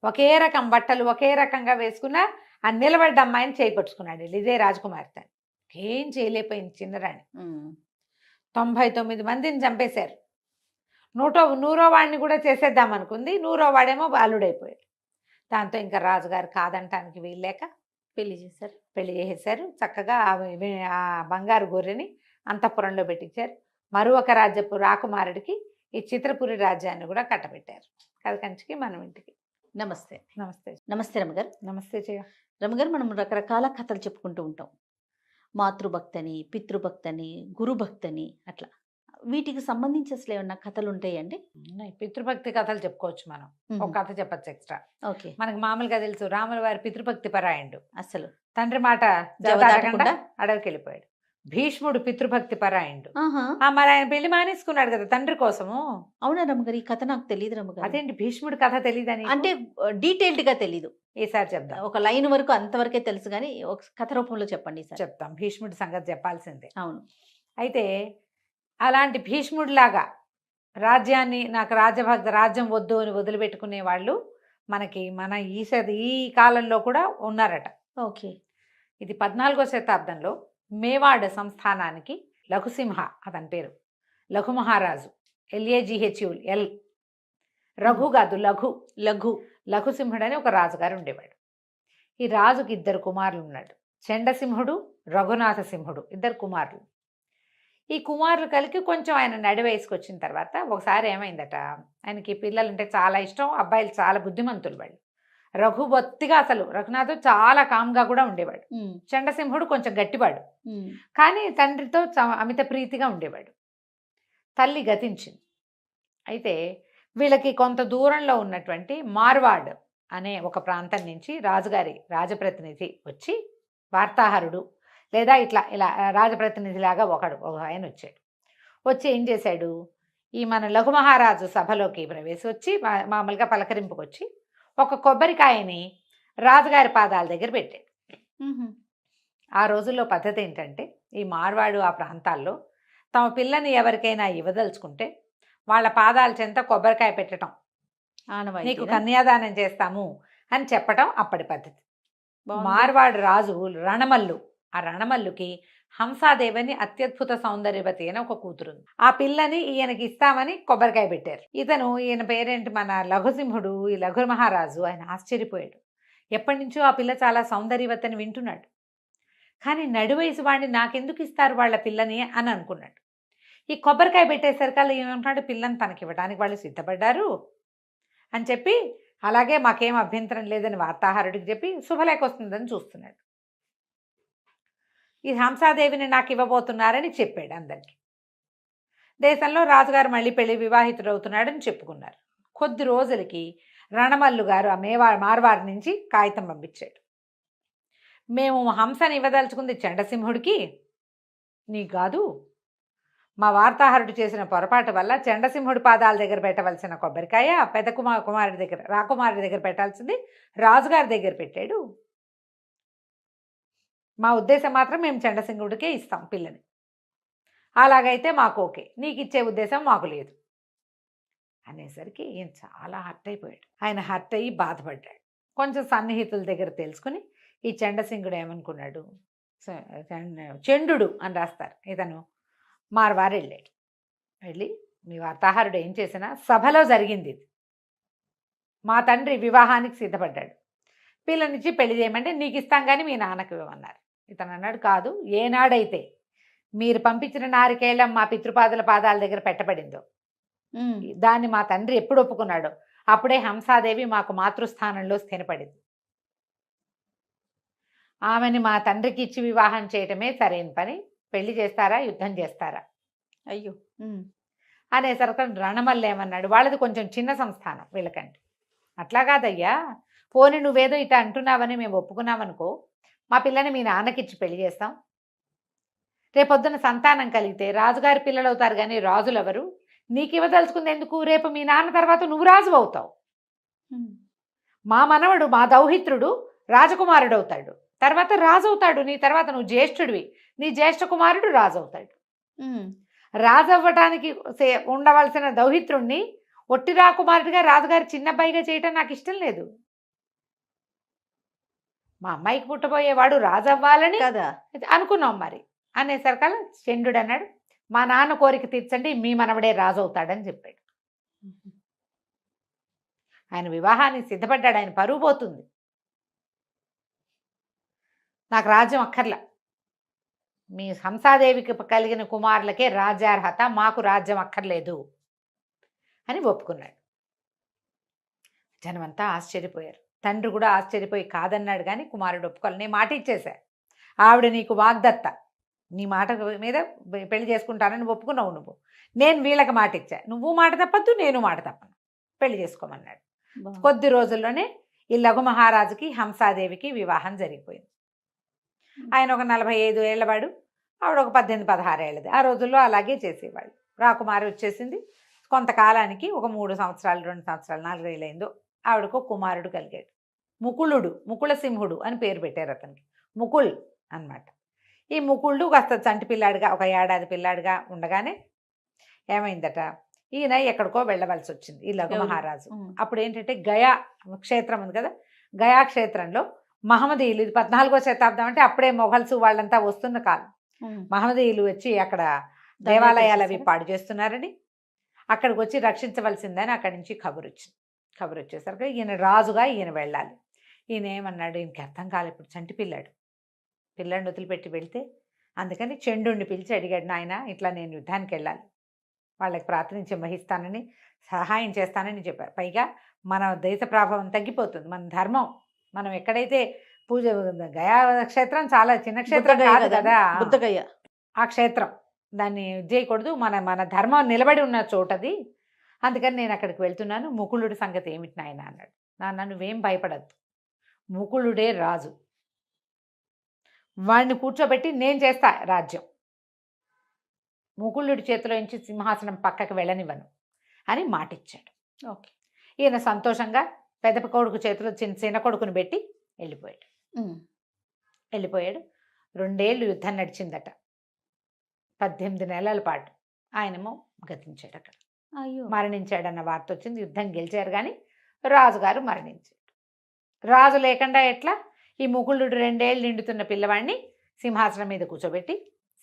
ఒకే రకం బట్టలు ఒకే రకంగా వేసుకున్న ఆ నిలబడ్డ అమ్మాయిని చేపట్టుకున్నాడు. ఇదే రాజకుమార్తె. ఏం చేయలేకపోయింది చిన్నరాణి. 99 మందిని చంపేశారు. 100వ వాడిని కూడా చేసేద్దాం అనుకుంది. 100వ వాడేమో బాలుడైపోయాడు. దాంతో ఇంకా రాజుగారు కాదంటానికి వీల్లేక పెళ్లి చేసేశారు. చక్కగా ఆ బంగారు గొర్రెని అంతఃపురంలో పెట్టించారు. మరొక రాజ్యపు రాకుమారుడికి ఈ చిత్రపురి రాజ్యాన్ని కూడా కట్టబెట్టారు. కథ కంచికి మనం ఇంటికి. నమస్తే. నమస్తే. నమస్తే రమ్మగారు. నమస్తే జయ. రమ్మగారు, మనం రకరకాల కథలు చెప్పుకుంటూ ఉంటాం. మాతృభక్తని, పితృభక్తని, గురుభక్తని, అట్లా వీటికి సంబంధించి అసలు ఏమన్నా కథలు ఉంటాయండి? పితృభక్తి కథలు చెప్పుకోవచ్చు మనం. ఒక కథ చెప్పచ్చు ఎక్స్ట్రా. ఓకే. మనకు మామూలుగా తెలుసు రాముల వారి పితృభక్తి పరాయణుడు. అసలు తండ్రి మాట అడవికి వెళ్ళిపోయాడు. భీష్ముడు పితృభక్తి పరాయణుడు. ఆహా! మరి ఆయన పెళ్లి మానేసుకున్నాడు కదా తండ్రి కోసము. అవునా రమ్మగారు? ఈ కథ నాకు తెలియదు రమ్మగారు. అదేంటి భీష్ముడి కథ తెలీదని? అంటే డీటెయిల్డ్ గా తెలీదు. ఈసారి చెప్దాం. ఒక లైన్ వరకు అంతవరకే తెలుసు కానీ ఒక కథ రూపంలో చెప్పండి సార్. చెప్తాం, భీష్ముడి సంగతి చెప్పాల్సిందే. అవును. అయితే అలాంటి భీష్ముడిలాగా రాజ్యాన్ని, నాకు రాజ్యం వద్దు అని వదిలిపెట్టుకునే వాళ్ళు మనకి మన ఈ కాలంలో కూడా ఉన్నారట. ఓకే. ఇది 14వ శతాబ్దంలో మేవాడ్ సంస్థానానికి లఘుసింహ అతని పేరు, లఘు మహారాజు, LAGHUL, రఘు కాదు లఘు లఘుసింహుడు అని ఒక రాజుగారు ఉండేవాడు. ఈ రాజుకి 2 కుమారులు ఉన్నాడు, చండసింహుడు, రఘునాథ సింహుడు, 2 కుమారులు. ఈ కుమారులు కలిగి కొంచెం ఆయన నడి వయసుకు వచ్చిన తర్వాత ఒకసారి ఏమైందట, ఆయనకి పిల్లలంటే చాలా ఇష్టం, అబ్బాయిలు చాలా బుద్ధిమంతులు వాళ్ళు. రఘుబొత్తిగా అసలు రఘునాథ్ చాలా కామ్గా కూడా ఉండేవాడు. చండసింహుడు కొంచెం గట్టివాడు, కానీ తండ్రితో అమిత ప్రీతిగా ఉండేవాడు. తల్లి గతించింది. అయితే వీళ్ళకి కొంత దూరంలో ఉన్నటువంటి మార్వాడ్ అనే ఒక ప్రాంతం నుంచి రాజుగారి రాజప్రతినిధి వచ్చి, వార్తాహరుడు లేదా ఇలా రాజప్రతినిధిలాగా ఒక ఆయన వచ్చాడు. వచ్చి ఏం చేశాడు, ఈ మన లఘు మహారాజు సభలోకి వచ్చి మామూలుగా పలకరింపుకి వచ్చి ఒక కొబ్బరికాయని రాజుగారి పాదాల దగ్గర పెట్టాడు. ఆ రోజుల్లో పద్ధతి ఏంటంటే, ఈ మార్వాడు ఆ ప్రాంతాల్లో తమ పిల్లని ఎవరికైనా ఇవ్వదలుచుకుంటే వాళ్ళ పాదాల చెంత కొబ్బరికాయ పెట్టడం, నీకు కన్యాదానం చేస్తాము అని చెప్పటం అప్పటి పద్ధతి. మార్వాడు రాజు రణమల్లు, ఆ రణమల్లుకి హంసాదేవని అత్యద్భుత సౌందర్యవతి అని ఒక కూతురుంది. ఆ పిల్లని ఈయనకి ఇస్తామని కొబ్బరికాయ పెట్టారు. ఈయన పేరేంటి, మన లఘుసింహుడు, ఈ లఘు మహారాజు, ఆయన ఆశ్చర్యపోయాడు. ఎప్పటి నుంచో ఆ పిల్ల చాలా సౌందర్యవతిని వింటున్నాడు, కానీ నడివయసు వాడిని నాకెందుకు ఇస్తారు వాళ్ళ పిల్లని అని అనుకున్నాడు. ఈ కొబ్బరికాయ పెట్టేసరికల్లా ఏమంటున్నాడు, పిల్లని తనకి ఇవ్వడానికి వాళ్ళు సిద్ధపడ్డారు అని చెప్పి, అలాగే మాకేం అభ్యంతరం లేదని వార్తాహరుడికి చెప్పి శుభలేఖ వస్తుందని చూస్తున్నాడు. ఈ హంసాదేవిని నాకు ఇవ్వబోతున్నారని చెప్పాడు అందరికి. దేశంలో రాజుగారు మళ్ళీ వివాహితుడు అవుతున్నాడని చెప్పుకున్నారు. కొద్ది రోజులకి రణమల్లు గారు ఆ మార్వాడి నుంచి కాగితం పంపించాడు. మేము హంసని ఇవ్వదలుచుకుంది చండసింహుడికి, నీ కాదు, మా వార్తాహరుడు చేసిన పొరపాటు వల్ల చండసింహుడి పాదాల దగ్గర పెట్టవలసిన కొబ్బరికాయ పెద్ద కుమారుడి దగ్గర, రాకుమారుడి దగ్గర పెట్టాల్సింది రాజుగారి దగ్గర పెట్టాడు. మా ఉద్దేశం మాత్రం మేము చండసింహుడికే ఇస్తాం పిల్లని, అలాగైతే మాకు ఓకే, నీకు ఇచ్చే ఉద్దేశం మాకు లేదు అనేసరికి ఈయన చాలా హర్ట్ అయిపోయాడు. ఆయన హర్ట్ అయ్యి బాధపడ్డాడు. కొంచెం సన్నిహితుల దగ్గర తెలుసుకుని ఈ చండసింహుడు ఏమనుకున్నాడు, చండు అని రాస్తారు, ఇతను మార్వారు వెళ్ళాడు. వెళ్ళి మీ వార్తాహరుడు ఏం చేసినా సభలో జరిగింది ఇది, మా తండ్రి వివాహానికి సిద్ధపడ్డాడు, పిల్లనిచ్చి పెళ్లి చేయమంటే నీకు ఇస్తాం కానీ మీ నాన్నకు ఇవ్వమన్నారు. ఇతను అన్నాడు, కాదు, ఏనాడైతే మీరు పంపించిన నారికేళ్ళం మా పితృపాదుల పాదాల దగ్గర పెట్టబడిందో దాన్ని మా తండ్రి ఎప్పుడు ఒప్పుకున్నాడో అప్పుడే హంసాదేవి మాకు మాతృస్థానంలో స్థిరపడింది. ఆమెని మా తండ్రికి ఇచ్చి వివాహం చేయటమే సరైన పని, పెళ్లి చేస్తారా యుద్ధం చేస్తారా? అయ్యో అనేసరికి రణమల్లు ఏమన్నాడు, వాళ్ళది కొంచెం చిన్న సంస్థానం వీళ్ళకంటే. అట్లా కాదయ్యా, పోనీ నువ్వేదో ఇట అంటున్నావని మేము ఒప్పుకున్నామనుకో, మా పిల్లని మీ నాన్నకిచ్చి పెళ్లి చేస్తాం, రేపొద్దున సంతానం కలిగితే రాజుగారి పిల్లలు అవుతారు కానీ రాజులు ఎవరు, నీకు ఇవ్వదలుచుకుంది ఎందుకు, రేపు మీ నాన్న తర్వాత నువ్వు రాజు అవుతావు, మా మనవడు మా దౌహిత్రుడు రాజకుమారుడు అవుతాడు, తర్వాత రాజు అవుతాడు, నీ తర్వాత నువ్వు జ్యేష్ఠుడివి, నీ జ్యేష్ఠ కుమారుడు రాజు అవుతాడు. రాజు అవ్వటానికి ఉండవలసిన దౌహిత్రుణ్ణి ఒట్టి రాకుమారుడిగా రాజుగారి చిన్నబ్బాయిగా చేయటం నాకు ఇష్టం లేదు, మా అమ్మాయికి పుట్టబోయేవాడు రాజు అవ్వాలని కదా అనుకున్నాం మరి అనేసరికల్లా చండు అన్నాడు, మా నాన్న కోరిక తీర్చండి, మీ మనవడే రాజు అవుతాడని చెప్పాడు. ఆయన వివాహానికి సిద్ధపడ్డాడు, ఆయన పరువు పోతుంది, నాకు రాజ్యం అక్కర్లా, మీ హంసాదేవికి కలిగిన కుమారులకే రాజ్యార్హత, మాకు రాజ్యం అక్కర్లేదు అని ఒప్పుకున్నాడు. జనమంతా ఆశ్చర్యపోయారు. తండ్రి కూడా ఆశ్చర్యపోయి కాదన్నాడు, కానీ కుమారుడు ఒప్పుకోవాలి, నేను మాట ఇచ్చేశా, ఆవిడ నీకు వాగ్దత్త, నీ మాట మీద పెళ్లి చేసుకుంటానని ఒప్పుకున్నావు నువ్వు, నేను వీళ్ళకి మాట ఇచ్చా, నువ్వు మాట తప్పద్దు నేను మాట తప్పను, పెళ్లి చేసుకోమన్నాడు. కొద్ది రోజుల్లోనే ఈ లఘు మహారాజుకి హంసాదేవికి వివాహం జరిగిపోయింది. ఆయన ఒక 45 ఏళ్లవాడు, ఆవిడ ఒక 18, 16 ఏళ్ళది. ఆ రోజుల్లో అలాగే చేసేవాళ్ళు. రాకుమారి వచ్చేసింది. కొంతకాలానికి ఒక 3 సంవత్సరాలు, 2 సంవత్సరాలు, 4 ఏళ్ళైందో ఆవిడకు కుమారుడు కలిగాడు. ముకుళుడు, ముకుళసింహుడు అని పేరు పెట్టారు అతనికి. ముకుళ్ అన్నమాట. ఈ ముకుళుడు కాస్త చంటి పిల్లాడిగా, ఒక ఏడాది పిల్లాడిగా ఉండగానే ఏమైందట, ఈయన ఎక్కడికో వెళ్ళవలసి వచ్చింది, ఈ లఘు మహారాజు. అప్పుడు ఏంటంటే గయా క్షేత్రం ఉంది కదా, గయా క్షేత్రంలో మహమ్మదీయులు, ఇది 14వ శతాబ్దం, అంటే అప్పుడే మొఘల్స్ వాళ్ళంతా వస్తున్న కాలం. మహమ్మదీయులు వచ్చి అక్కడ దేవాలయాలు అవి పాడు చేస్తున్నారని, అక్కడికి వచ్చి రక్షించవలసిందని అక్కడి నుంచి కబురు వచ్చింది. కబురు వచ్చేసరికి ఈయన రాజుగా ఈయన వెళ్ళాలి. ఈయన ఏమన్నాడు, ఈయనకి అర్థం కాలేదు, ఇప్పుడు చంటి పిల్లాడిని వదిలిపెట్టి వెళ్తే. అందుకని చండుని పిలిచి అడిగాడు, నాయన ఇట్లా నేను యుద్ధానికి వెళ్ళాలి, వాళ్ళకి ప్రాతినిధ్యం వహిస్తానని, సహాయం చేస్తానని చెప్పారు. పైగా మన దేశ ప్రభావం తగ్గిపోతుంది, మన ధర్మం, మనం ఎక్కడైతే పూజ, గయా క్షేత్రం చాలా చిన్న క్షేత్రం కాదు కదా, బుద్ధగయ ఆ క్షేత్రం, దాన్ని చేయకూడదు, మన ధర్మం నిలబడి ఉన్న చోటది, అందుకని నేను అక్కడికి వెళ్తున్నాను, ముకుళుడి సంగతి ఏమిటి నాయన అన్నాడు. నాన్న నువ్వేం భయపడద్దు, ముకుళుడే రాజు, వాడిని కూర్చోబెట్టి నేను చేస్తా రాజ్యం, ముకుళుడి చేతిలో నుంచి సింహాసనం పక్కకి వెళ్ళనివ్వను అని మాటిచ్చాడు. ఓకే. ఈయన సంతోషంగా పెద్ద కొడుకు చేతిలో చిన్న కొడుకుని పెట్టి వెళ్ళిపోయాడు. 2 ఏళ్ళు యుద్ధం నడిచిందట, 18 నెలల పాటు. ఆయనేమో గతించాడు, అక్కడ మరణించాడన్న వార్త వచ్చింది. యుద్ధం గెలిచారు కానీ రాజుగారు మరణించాడు. రాజు లేకుండా ఎట్లా, ఈ ముకుళుడు 2 ఏళ్ళు నిండుతున్న పిల్లవాడిని సింహాసనం మీద కూర్చోబెట్టి,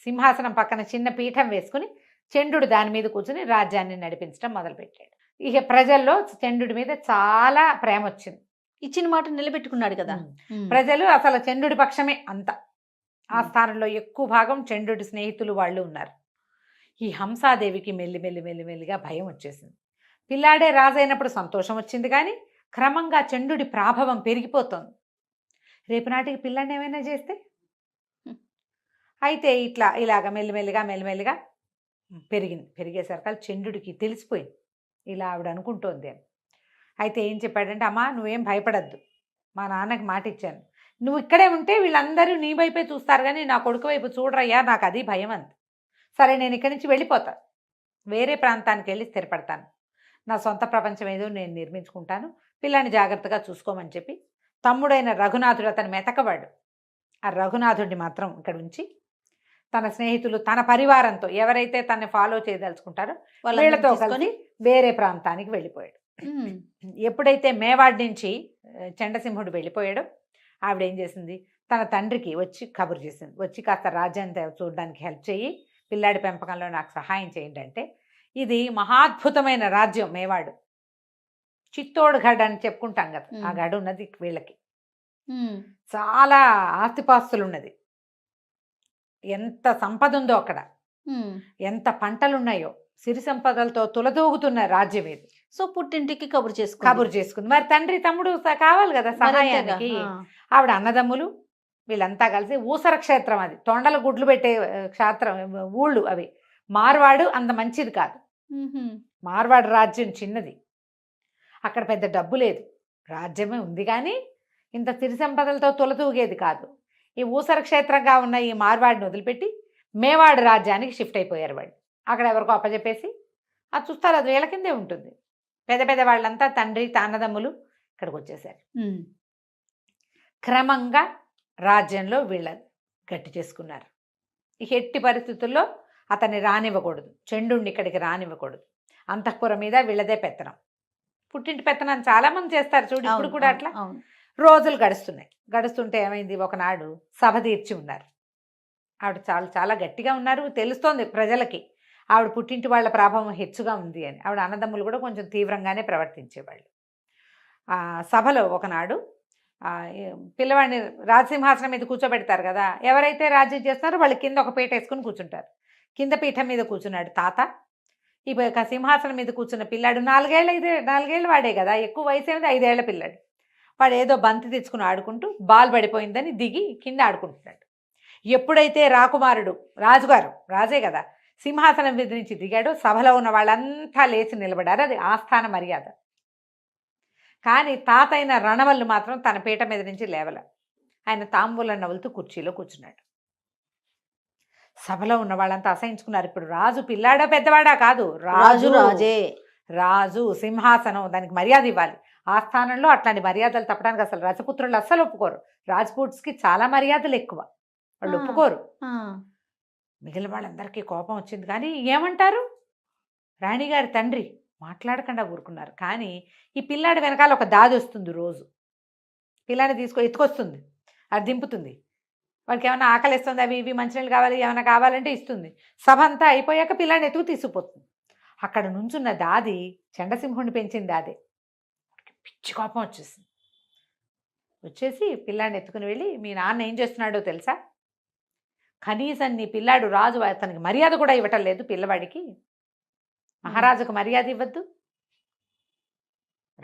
సింహాసనం పక్కన చిన్న పీఠం వేసుకుని చండు దాని మీద కూర్చుని రాజ్యాన్ని నడిపించడం మొదలుపెట్టాడు. ఇక ప్రజల్లో చండు మీద చాలా ప్రేమ వచ్చింది. ఇచ్చిన మాట నిలబెట్టుకున్నాడు కదా. ప్రజలు అసలు చండు పక్షమే అంత. ఆ స్థానంలో ఎక్కువ భాగం చండు స్నేహితులు వాళ్ళు ఉన్నారు. ఈ హంసాదేవికి మెల్లిగా భయం వచ్చేసింది. పిల్లాడే రాజైనప్పుడు సంతోషం వచ్చింది, కానీ క్రమంగా చండు ప్రాభవం పెరిగిపోతుంది. రేపు నాటికి పిల్లాడిని ఏమైనా చేస్తే, అయితే ఇలాగ మెల్లిమెల్లిగా పెరిగేసరికి చండుకి తెలిసిపోయింది ఇలా ఆవిడ అనుకుంటోంది అని. అయితే ఏం చెప్పాడంటే, అమ్మా నువ్వేం భయపడద్దు, మా నాన్నకి మాట ఇచ్చాను, నువ్వు ఇక్కడే ఉంటే వీళ్ళందరూ నీ వైపే చూస్తారు కానీ నా కొడుకు వైపు చూడరయ్యా, నాకు అది భయం అంత. సరే నేను ఇక్కడి నుంచి వెళ్ళిపోతాను, వేరే ప్రాంతానికి వెళ్ళి స్థిరపడతాను, నా సొంత ప్రపంచం ఏదో నేను నిర్మించుకుంటాను, పిల్లాన్ని జాగ్రత్తగా చూసుకోమని చెప్పి తమ్ముడైన రఘునాథుడు, అతని మెతకవాడు, ఆ రఘునాథుడిని మాత్రం ఇక్కడ ఉంచి తన స్నేహితులు, తన పరివారంతో ఎవరైతే తనని ఫాలో చేయదలుచుకుంటారో వీళ్ళతో కలిసి వేరే ప్రాంతానికి వెళ్ళిపోయాడు. ఎప్పుడైతే మేవాడ్ నుంచి చండసింహుడు వెళ్ళిపోయాడో ఆవిడ ఏం చేసింది, తన తండ్రికి వచ్చి కబురు చేసింది, వచ్చి కాస్త రాజ్యాన్ని చూడడానికి హెల్ప్ చేయి, పిల్లాడి పెంపకంలో నాకు సహాయం చేయండి అంటే. ఇది మహాద్భుతమైన రాజ్యం మేవాడు, చిత్తోడ్ గఢ్ అని చెప్పుకుంటాం కదా, ఆ గఢ్ ఉన్నది వీళ్ళకి. చాలా ఆస్తిపాస్తులు ఉన్నది, ఎంత సంపద ఉందో అక్కడ, ఎంత పంటలున్నాయో, సిరి సంపదలతో తులతూగుతున్న రాజ్యం ఇది. సో పుట్టింటికి కబురు చేసుకుంది. మరి తండ్రి తమ్ముడు కావాలి కదా సహాయానికి. ఆవిడ అన్నదమ్ములు వీళ్ళంతా కలిసి ఊసర క్షేత్రం, అది తొండల గుడ్లు పెట్టే క్షేత్రం, ఊళ్ళు అవి. మార్వాడు అంత మంచిది కాదు, మార్వాడు రాజ్యం చిన్నది, అక్కడ పెద్ద డబ్బు లేదు, రాజ్యమే ఉంది కానీ ఇంత సిరి సంపదలతో తులతూగేది కాదు. ఈ ఊసర క్షేత్రంగా ఉన్న ఈ మార్వాడిని వదిలిపెట్టి మేవాడు రాజ్యానికి షిఫ్ట్ అయిపోయారు వాళ్ళు. అక్కడ ఎవరికో అప్పచెప్పేసి అది చూస్తారు, అది వీళ్ళ కిందే ఉంటుంది. పెద్ద వాళ్ళంతా తండ్రి తాన్నదమ్ములు ఇక్కడికి వచ్చేసారు. క్రమంగా రాజ్యంలో వీళ్ళ గట్టి చేసుకున్నారు. ఈ ఎట్టి పరిస్థితుల్లో అతన్ని రానివ్వకూడదు, చండుని ఇక్కడికి రానివ్వకూడదు, అంతఃపురం మీద వీళ్ళదే పెత్తనం. పుట్టింటి పెత్తనం చాలామంది చేస్తారు చూడు, ఇప్పుడు కూడా అట్లా. రోజులు గడుస్తుంటే ఏమైంది, ఒకనాడు సభ తీర్చి ఉన్నారు. ఆవిడ చాలా గట్టిగా ఉన్నారు, తెలుస్తోంది ప్రజలకి ఆవిడ పుట్టింటి వాళ్ళ ప్రభావం హెచ్చుగా ఉంది అని. ఆవిడ అన్నదమ్ములు కూడా కొంచెం తీవ్రంగానే ప్రవర్తించేవాళ్ళు. సభలో ఒకనాడు పిల్లవాడిని రాజసింహాసనం మీద కూర్చోబెడతారు కదా, ఎవరైతే రాజ్యం చేస్తున్నారో వాళ్ళు కింద ఒక పీట వేసుకుని కూర్చుంటారు. కింద పీఠం మీద కూర్చున్నాడు తాత. ఈ సింహాసనం మీద కూర్చున్న పిల్లాడు 4 ఏళ్ళు వాడే కదా, ఎక్కువ వయసు ఏమిది, 5 ఏళ్ల పిల్లాడు. వాడు ఏదో బంతి తెచ్చుకుని ఆడుకుంటూ బాల్ పడిపోయిందని దిగి కింద ఆడుకుంటున్నాడు. ఎప్పుడైతే రాకుమారుడు రాజే కదా సింహాసనం మీద నుంచి దిగాడో సభలో ఉన్న వాళ్ళంతా లేచి నిలబడారు, అది ఆస్థాన మర్యాద. కానీ తాత అయిన రణవల్లు మాత్రం తన పీట మీద నుంచి లేవల. ఆయన తాంబూలం నవ్వులుతూ కుర్చీలో కూర్చున్నాడు. సభలో ఉన్న వాళ్ళంతా అసహించుకున్నారు. ఇప్పుడు రాజు పిల్లాడా పెద్దవాడా కాదు, రాజు రాజే. రాజు సింహాసనం, దానికి మర్యాద ఇవ్వాలి. ఆ స్థానంలో అట్లాంటి మర్యాదలు తప్పడానికి అసలు రజపుత్రులు అస్సలు ఒప్పుకోరు. రాజ్పూట్స్కి చాలా మర్యాదలు ఎక్కువ, వాళ్ళు ఆ. ఒప్పుకోరు. ఆ. మిగిలిన వాళ్ళందరికీ కోపం వచ్చింది. కానీ ఏమంటారు, రాణిగారి తండ్రి మాట్లాడకుండా ఊరుకున్నారు. కానీ ఈ పిల్లాడి వెనకాల ఒక దాది వస్తుంది, రోజు పిల్లాడిని ఎత్తుకొస్తుంది, అది దింపుతుంది. వాడికి ఏమైనా ఆకలిస్తుంది, అవి ఇవి మంచినీళ్ళు కావాలి, ఏమైనా కావాలంటే ఇస్తుంది. సభ అంతా అయిపోయాక పిల్లాడిని ఎత్తుకు తీసుకుపోతుంది. అక్కడ నుంచున్న దాది చండసింహుడిని పెంచింది దాదే. పిచ్చి కోపం వచ్చేసి పిల్లాడిని ఎత్తుకుని వెళ్ళి, మీ నాన్న ఏం చేస్తున్నాడో తెలుసా, కనీసం నీ పిల్లాడు రాజు అతనికి మర్యాద కూడా ఇవ్వటం లేదు, పిల్లవాడికి మహారాజుకు మర్యాద ఇవ్వద్దు,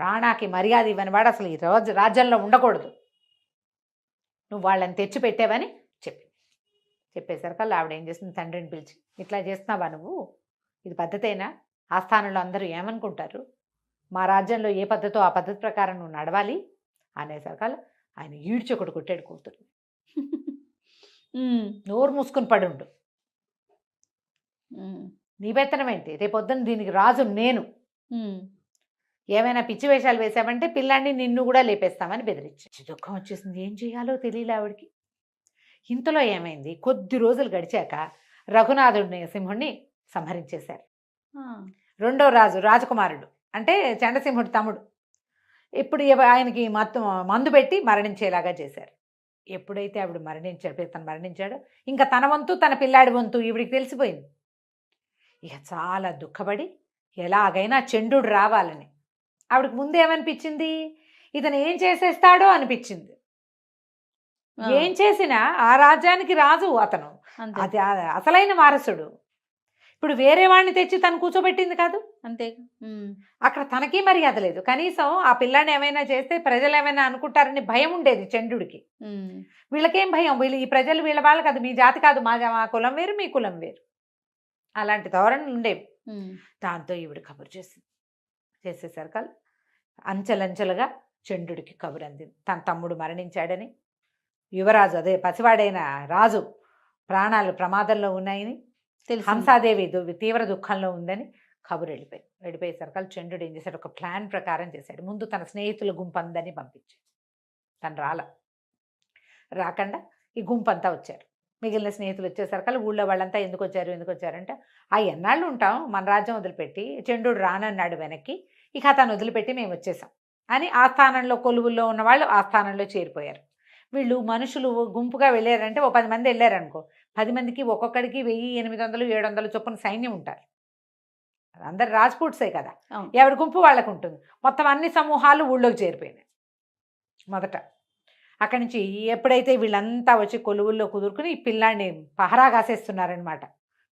రాణాకి మర్యాద ఇవ్వని వాడు అసలు ఈ రాజ్యంలో ఉండకూడదు, నువ్వు వాళ్ళని తెచ్చిపెట్టావని చెప్పేసరికల్లా ఆవిడ ఏం చేస్తుంది, తండ్రిని పిలిచి, ఇట్లా చేస్తున్నావా నువ్వు, ఇది పద్ధతేనా, ఆ స్థానంలో అందరూ ఏమనుకుంటారు, మా రాజ్యంలో ఏ పద్ధతో ఆ పద్ధతి ప్రకారం నువ్వు నడవాలి అనేసరికల్లా ఆయన ఈడ్చొకడు కొట్టాడు కూతురు. నోరు మూసుకుని పడుండు, నీ పెత్తనం ఏంటి, రేపొద్దున దీనికి రాజు నేను, ఏమైనా పిచ్చి వేషాలు వేసామంటే పిల్లాన్ని నిన్ను కూడా లేపేస్తామని బెదిరించి. దుఃఖం వచ్చేసింది, ఏం చేయాలో తెలియలే ఆవిడికి. ఇంతలో ఏమైంది, కొద్ది రోజులు గడిచాక రఘునాథుడిని సింహుడిని సంహరించేశారు. రెండో రాజు, రాజకుమారుడు అంటే చండసింహుడి తమ్ముడు, ఇప్పుడు ఆయనకి మందు పెట్టి మరణించేలాగా చేశారు. ఎప్పుడైతే ఆవిడ తను మరణించాడో ఇంకా తన వంతు తన పిల్లాడి వంతు ఈవిడికి తెలిసిపోయింది. ఇక చాలా దుఃఖపడి ఎలాగైనా చండుడు రావాలని, ఆవిడకి ముందు ఏమనిపించింది, ఇతను ఏం చేసేస్తాడో అనిపించింది. ఏం చేసినా ఆ రాజ్యానికి రాజు అతను, అది అసలైన వారసుడు. ఇప్పుడు వేరే వాడిని తెచ్చి తను కూర్చోబెట్టింది కాదు, అంతే. అక్కడ తనకి మర్యాద లేదు. కనీసం ఆ పిల్లాన్ని ఏమైనా చేస్తే ప్రజలు ఏమైనా అనుకుంటారని భయం ఉండేది చండుడికి. వీళ్ళకేం భయం, వీళ్ళు ఈ ప్రజలు వీళ్ళ వాళ్ళు కాదు, మీ జాతి కాదు, మా కులం వేరు, మీ కులం వేరు, అలాంటి ధోరణులు ఉండేవి. దాంతో ఈవిడ కబురు చేసేసరికి అంచెలంచెలుగా చండుడికి కబురు అందింది, తన తమ్ముడు మరణించాడని, యువరాజు అదే పసివాడైన రాజు ప్రాణాలు ప్రమాదంలో ఉన్నాయని, హంసాదేవి తీవ్ర దుఃఖంలో ఉందని కబురు వెళ్ళిపోయేసరికి చంద్రుడు ఏం చేశాడు, ఒక ప్లాన్ ప్రకారం చేశాడు. ముందు తన స్నేహితుల గుంపు అందరినీ పంపించాడు. తను రాకుండా ఈ గుంపు అంతా వచ్చారు. మిగిలిన స్నేహితులు వచ్చేసరికి ఊళ్ళో వాళ్ళంతా ఎందుకు వచ్చారంటే, ఆ ఎన్నాళ్ళు ఉంటాం మన రాజ్యం వదిలిపెట్టి, చంద్రుడు రానన్నాడు వెనక్కి, ఇక అతను వదిలిపెట్టి మేము వచ్చేసాం అని ఆ స్థానంలో కొలువుల్లో ఉన్న వాళ్ళు ఆ స్థానంలో చేరిపోయారు. వీళ్ళు మనుషులు గుంపుగా వెళ్ళారంటే, ఓ 10 మంది వెళ్ళారనుకో, 10 మందికి ఒక్కొక్కడికి 1800, 700 చొప్పున సైన్యం ఉంటారు. అందరు రాజ్పూట్సే కదా, ఎవరి గుంపు వాళ్ళకు ఉంటుంది. మొత్తం అన్ని సమూహాలు ఊళ్ళోకి చేరిపోయినాయి. మొదట అక్కడి నుంచి ఎప్పుడైతే వీళ్ళంతా వచ్చి కొలువుల్లో కుదురుకుని ఈ పిల్లాడిని పహరా కాసేస్తున్నారనమాట,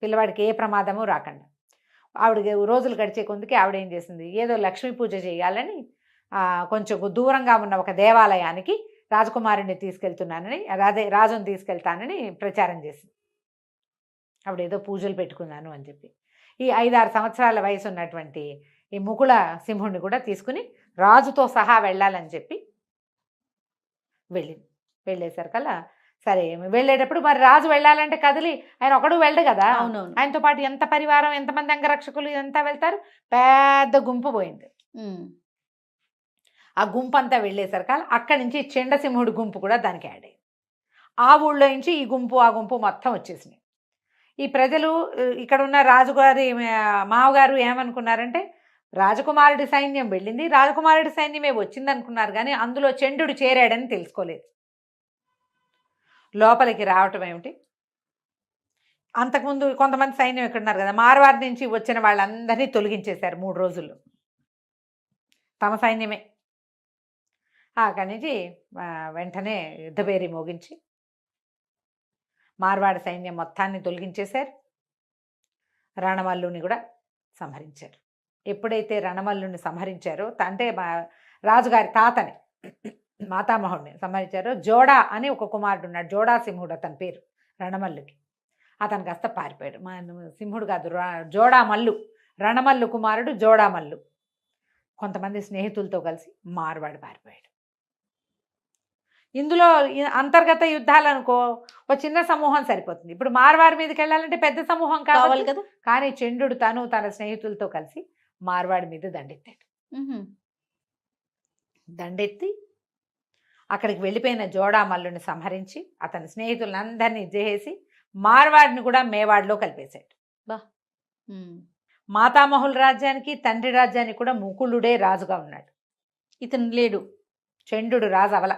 పిల్లవాడికి ఏ ప్రమాదము రాకుండా. ఆవిడ రోజులు గడిచే కొందుకి ఆవిడ ఏం చేసింది, ఏదో లక్ష్మీ పూజ చేయాలని కొంచెం దూరంగా ఉన్న ఒక దేవాలయానికి రాజకుమారుడిని తీసుకెళ్తున్నానని, రాజుని తీసుకెళ్తానని ప్రచారం చేసింది. ఆవిడ ఏదో పూజలు పెట్టుకున్నాను అని చెప్పి. ఈ 5-6 సంవత్సరాల వయసు ఉన్నటువంటి ఈ ముకుళ సింహుడిని కూడా తీసుకుని రాజుతో సహా వెళ్ళాలని చెప్పి వెళ్ళేసరికల్లా సరే వెళ్ళేటప్పుడు మరి రాజు వెళ్ళాలంటే కదిలి ఆయన ఒకడు వెళ్ళడు కదా, ఆయనతో పాటు ఎంత పరివారం, ఎంతమంది అంగరక్షకులు ఇదంతా వెళ్తారు, పెద్ద గుంపు పోయింది. ఆ గుంపు అంతా వెళ్ళేసరికి అక్కడి నుంచి చండసింహుడి గుంపు కూడా దానికి యాడ్ అయ్యింది. ఆ ఊళ్ళో నుంచి ఈ గుంపు ఆ గుంపు మొత్తం వచ్చేసినాయి. ఈ ప్రజలు ఇక్కడ ఉన్న రాజుగారి మావగారు ఏమనుకున్నారంటే, రాజకుమారుడి సైన్యం వెళ్ళింది, రాజకుమారుడి సైన్యమే వచ్చింది అనుకున్నారు. కానీ అందులో చండుడు చేరాడని తెలుసుకోలేదు. లోపలికి రావటం ఏమిటి, అంతకుముందు కొంతమంది సైన్యం ఎక్కడున్నారు కదా, మార్వాడి నుంచి వచ్చిన వాళ్ళందరినీ తొలగించేశారు 3 రోజుల్లో, తమ సైన్యమే. అక్కడి నుంచి వెంటనే యుద్ధభేరి మోగించి మార్వాడి సైన్యం మొత్తాన్ని తొలగించేశారు. రణమల్లుని కూడా సంహరించారు. ఎప్పుడైతే రణమల్లుని సంహరించారో, అంటే రాజుగారి తాతని మాతామహుడిని సంహరించారో, జోడా అని ఒక కుమారుడు ఉన్నాడు, జోడా సింహుడు అతని పేరు రణమల్లుకి. అతను కాస్త పారిపోయాడు. సింహుడు కాదు, జోడామల్లు, రణమల్లు కుమారుడు జోడామల్లు కొంతమంది స్నేహితులతో కలిసి మార్వాడి పారిపోయాడు. ఇందులో అంతర్గత యుద్ధాలు అనుకో, ఒక చిన్న సమూహం సరిపోతుంది. ఇప్పుడు మార్వాడి మీదకి వెళ్ళాలంటే పెద్ద సమూహం కావాలి కావాలి. కదా. కానీ చంద్రుడు తన స్నేహితులతో కలిసి మార్వాడి మీద దండెత్తాడు. మ్హూ. దండెత్తి అక్కడికి వెళ్ళిపోయిన జోడామల్లుని సంహరించి అతని స్నేహితులందరినీ చేసి మార్వాడిని కూడా మేవాడిలో కలిపేశాడు. మ్. మాతామహుల రాజ్యానికి తండ్రి రాజ్యానికి కూడా ముకులుడే రాజుగా ఉన్నాడు. ఇతను లేడు. చంద్రుడు రాజు అవల.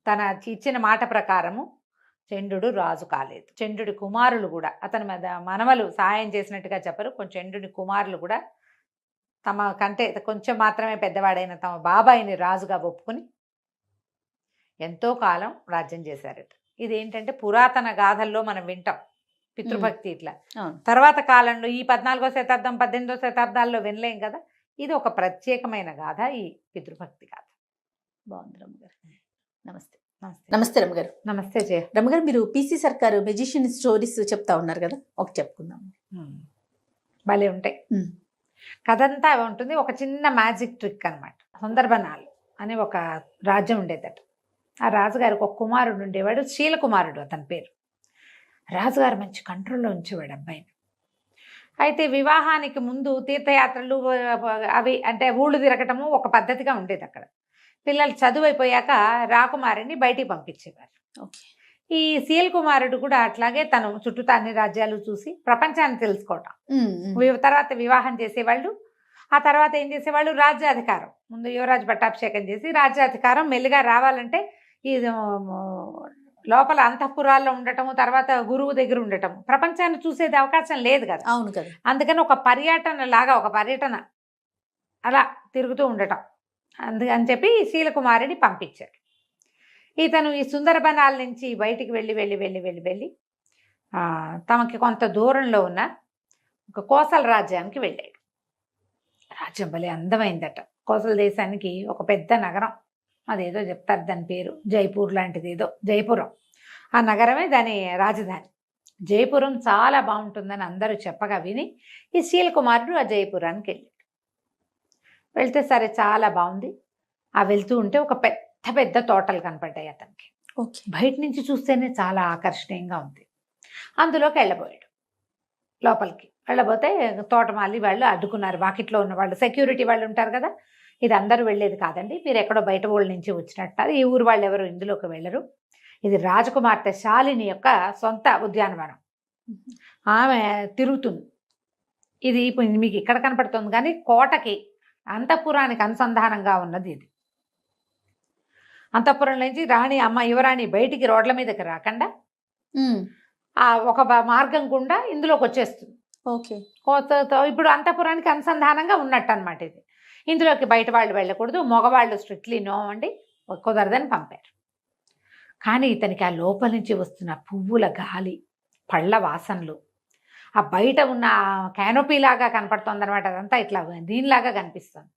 తన ఇచ్చిన మాట ప్రకారము చంద్రుడు రాజు కాలేదు. చంద్రుడి కుమారులు కూడా అతని మనవలు సహాయం చేసినట్టుగా చెప్పరు. కొంచెం చంద్రుడి కుమారులు కూడా తమ కంటే కొంచెం మాత్రమే పెద్దవాడైన తమ బాబాయిని రాజుగా ఒప్పుకొని ఎంతో కాలం రాజ్యం చేశారట. ఇదేంటంటే పురాతన గాథల్లో మనం వింటాం పితృభక్తి ఇట్లా. అవును. తర్వాత కాలంలో ఈ 14వ శతాబ్దం 18వ శతాబ్దాల్లో వినలేం కదా. ఇది ఒక ప్రత్యేకమైన గాథ, ఈ పితృభక్తి గాథ. బాగుంది రమ్మగారు. నమస్తే. నమస్తే. నమస్తే రమ్మగారు. నమస్తే జయ. రమ్మగారు, మీరు పిసి సర్కారు మెజిషియన్ స్టోరీస్ చెప్తా ఉన్నారు కదా, ఒకటి చెప్పుకుందాం. భలే ఉంటాయి. కథంతా ఉంటుంది. ఒక చిన్న మ్యాజిక్ ట్రిక్ అనమాట. సుందర్బనాలు అనే ఒక రాజ్యం ఉండేదట. ఆ రాజుగారికి ఒక కుమారుడు ఉండేవాడు, శీలకుమారుడు అతని పేరు. రాజుగారు మంచి కంట్రోల్లో ఉంచేవాడు అబ్బాయిని. అయితే వివాహానికి ముందు తీర్థయాత్రలు అవి అంటే ఊళ్ళు తిరగటము ఒక పద్ధతిగా ఉండేది అక్కడ. పిల్లలు చదువు అయిపోయాక రాకుమారిని బయటికి పంపించేవారు. ఈ శీలకుమారుడు కూడా అట్లాగే తను చుట్టూ అన్ని రాజ్యాలు చూసి ప్రపంచాన్ని తెలుసుకోవటం. తర్వాత వివాహం చేసేవాళ్ళు. ఆ తర్వాత ఏం చేసేవాళ్ళు, రాజ్యాధికారం. ముందు యువరాజు పట్టాభిషేకం చేసి రాజ్యాధికారం మెల్లిగా రావాలంటే ఈ లోపల అంతఃపురాల్లో ఉండటము, తర్వాత గురువు దగ్గర ఉండటము, ప్రపంచాన్ని చూసేది అవకాశం లేదు కదా. అవును కదా. అందుకని ఒక పర్యటన అలా తిరుగుతూ ఉండటం. అందుకని చెప్పి శీలకుమారిని పంపించాడు. ఇతను ఈ సుందరబనాల నుంచి బయటికి వెళ్ళి తమకి కొంత దూరంలో ఉన్న ఒక కోసల రాజ్యానికి వెళ్ళాడు. రాజ్యం భలే అందమైందట. కోసల దేశానికి ఒక పెద్ద నగరం, అదేదో చెప్తారు దాని పేరు, జైపూర్ లాంటిది ఏదో, జైపురం. ఆ నగరమే దాని రాజధాని. జైపురం చాలా బాగుంటుందని అందరూ చెప్పగా విని ఈ శీలకుమారుడు ఆ జైపురానికి వెళ్ళాడు. వెళ్తే సరే చాలా బాగుంది. ఆ వెళ్తూ ఉంటే ఒక పెద్ద తోటలు కనపడ్డాయి అతనికి. బయట నుంచి చూస్తేనే చాలా ఆకర్షణీయంగా ఉంది. అందులోకి వెళ్ళబోయాడు. లోపలికి వెళ్ళబోతే తోటమాలి వాళ్ళు అడ్డుకున్నారు. వాకిట్లో ఉన్న వాళ్ళు, సెక్యూరిటీ వాళ్ళు ఉంటారు కదా, ఇది అందరూ వెళ్ళేది కాదండి, మీరు ఎక్కడో బయట ఊళ్ళ నుంచి వచ్చినట్టు, ఈ ఊరు వాళ్ళు ఎవరు ఇందులోకి వెళ్ళరు, ఇది రాజకుమార్తె శాలిని యొక్క సొంత ఉద్యానవనం, ఆమె తిరుగుతుంది, ఇది ఇప్పుడు మీకు ఇక్కడ కనపడుతుంది కానీ కోటకి అంతఃపురానికి అనుసంధానంగా ఉన్నది ఇది. అంతఃపురం నుంచి రాణి యువరాణి బయటికి రోడ్ల మీదకి రాకుండా ఆ ఒక మార్గం గుండా ఇందులోకి వచ్చేస్తుంది. ఓకే. ఇప్పుడు అంతఃపురానికి అనుసంధానంగా ఉన్నట్టు అనమాట ఇది. ఇందులోకి బయట వాళ్ళు వెళ్ళకూడదు, మగవాళ్ళు స్ట్రిక్ట్లీ నో అండి, కుదరదని పంపారు. కానీ ఇతనికి ఆ లోపల నుంచి వస్తున్న పువ్వుల గాలి, పళ్ళ వాసనలు, ఆ బయట ఉన్న క్యానోపీ లాగా కనపడుతుంది అనమాట, అదంతా ఇట్లా దీనిలాగా కనిపిస్తుంది.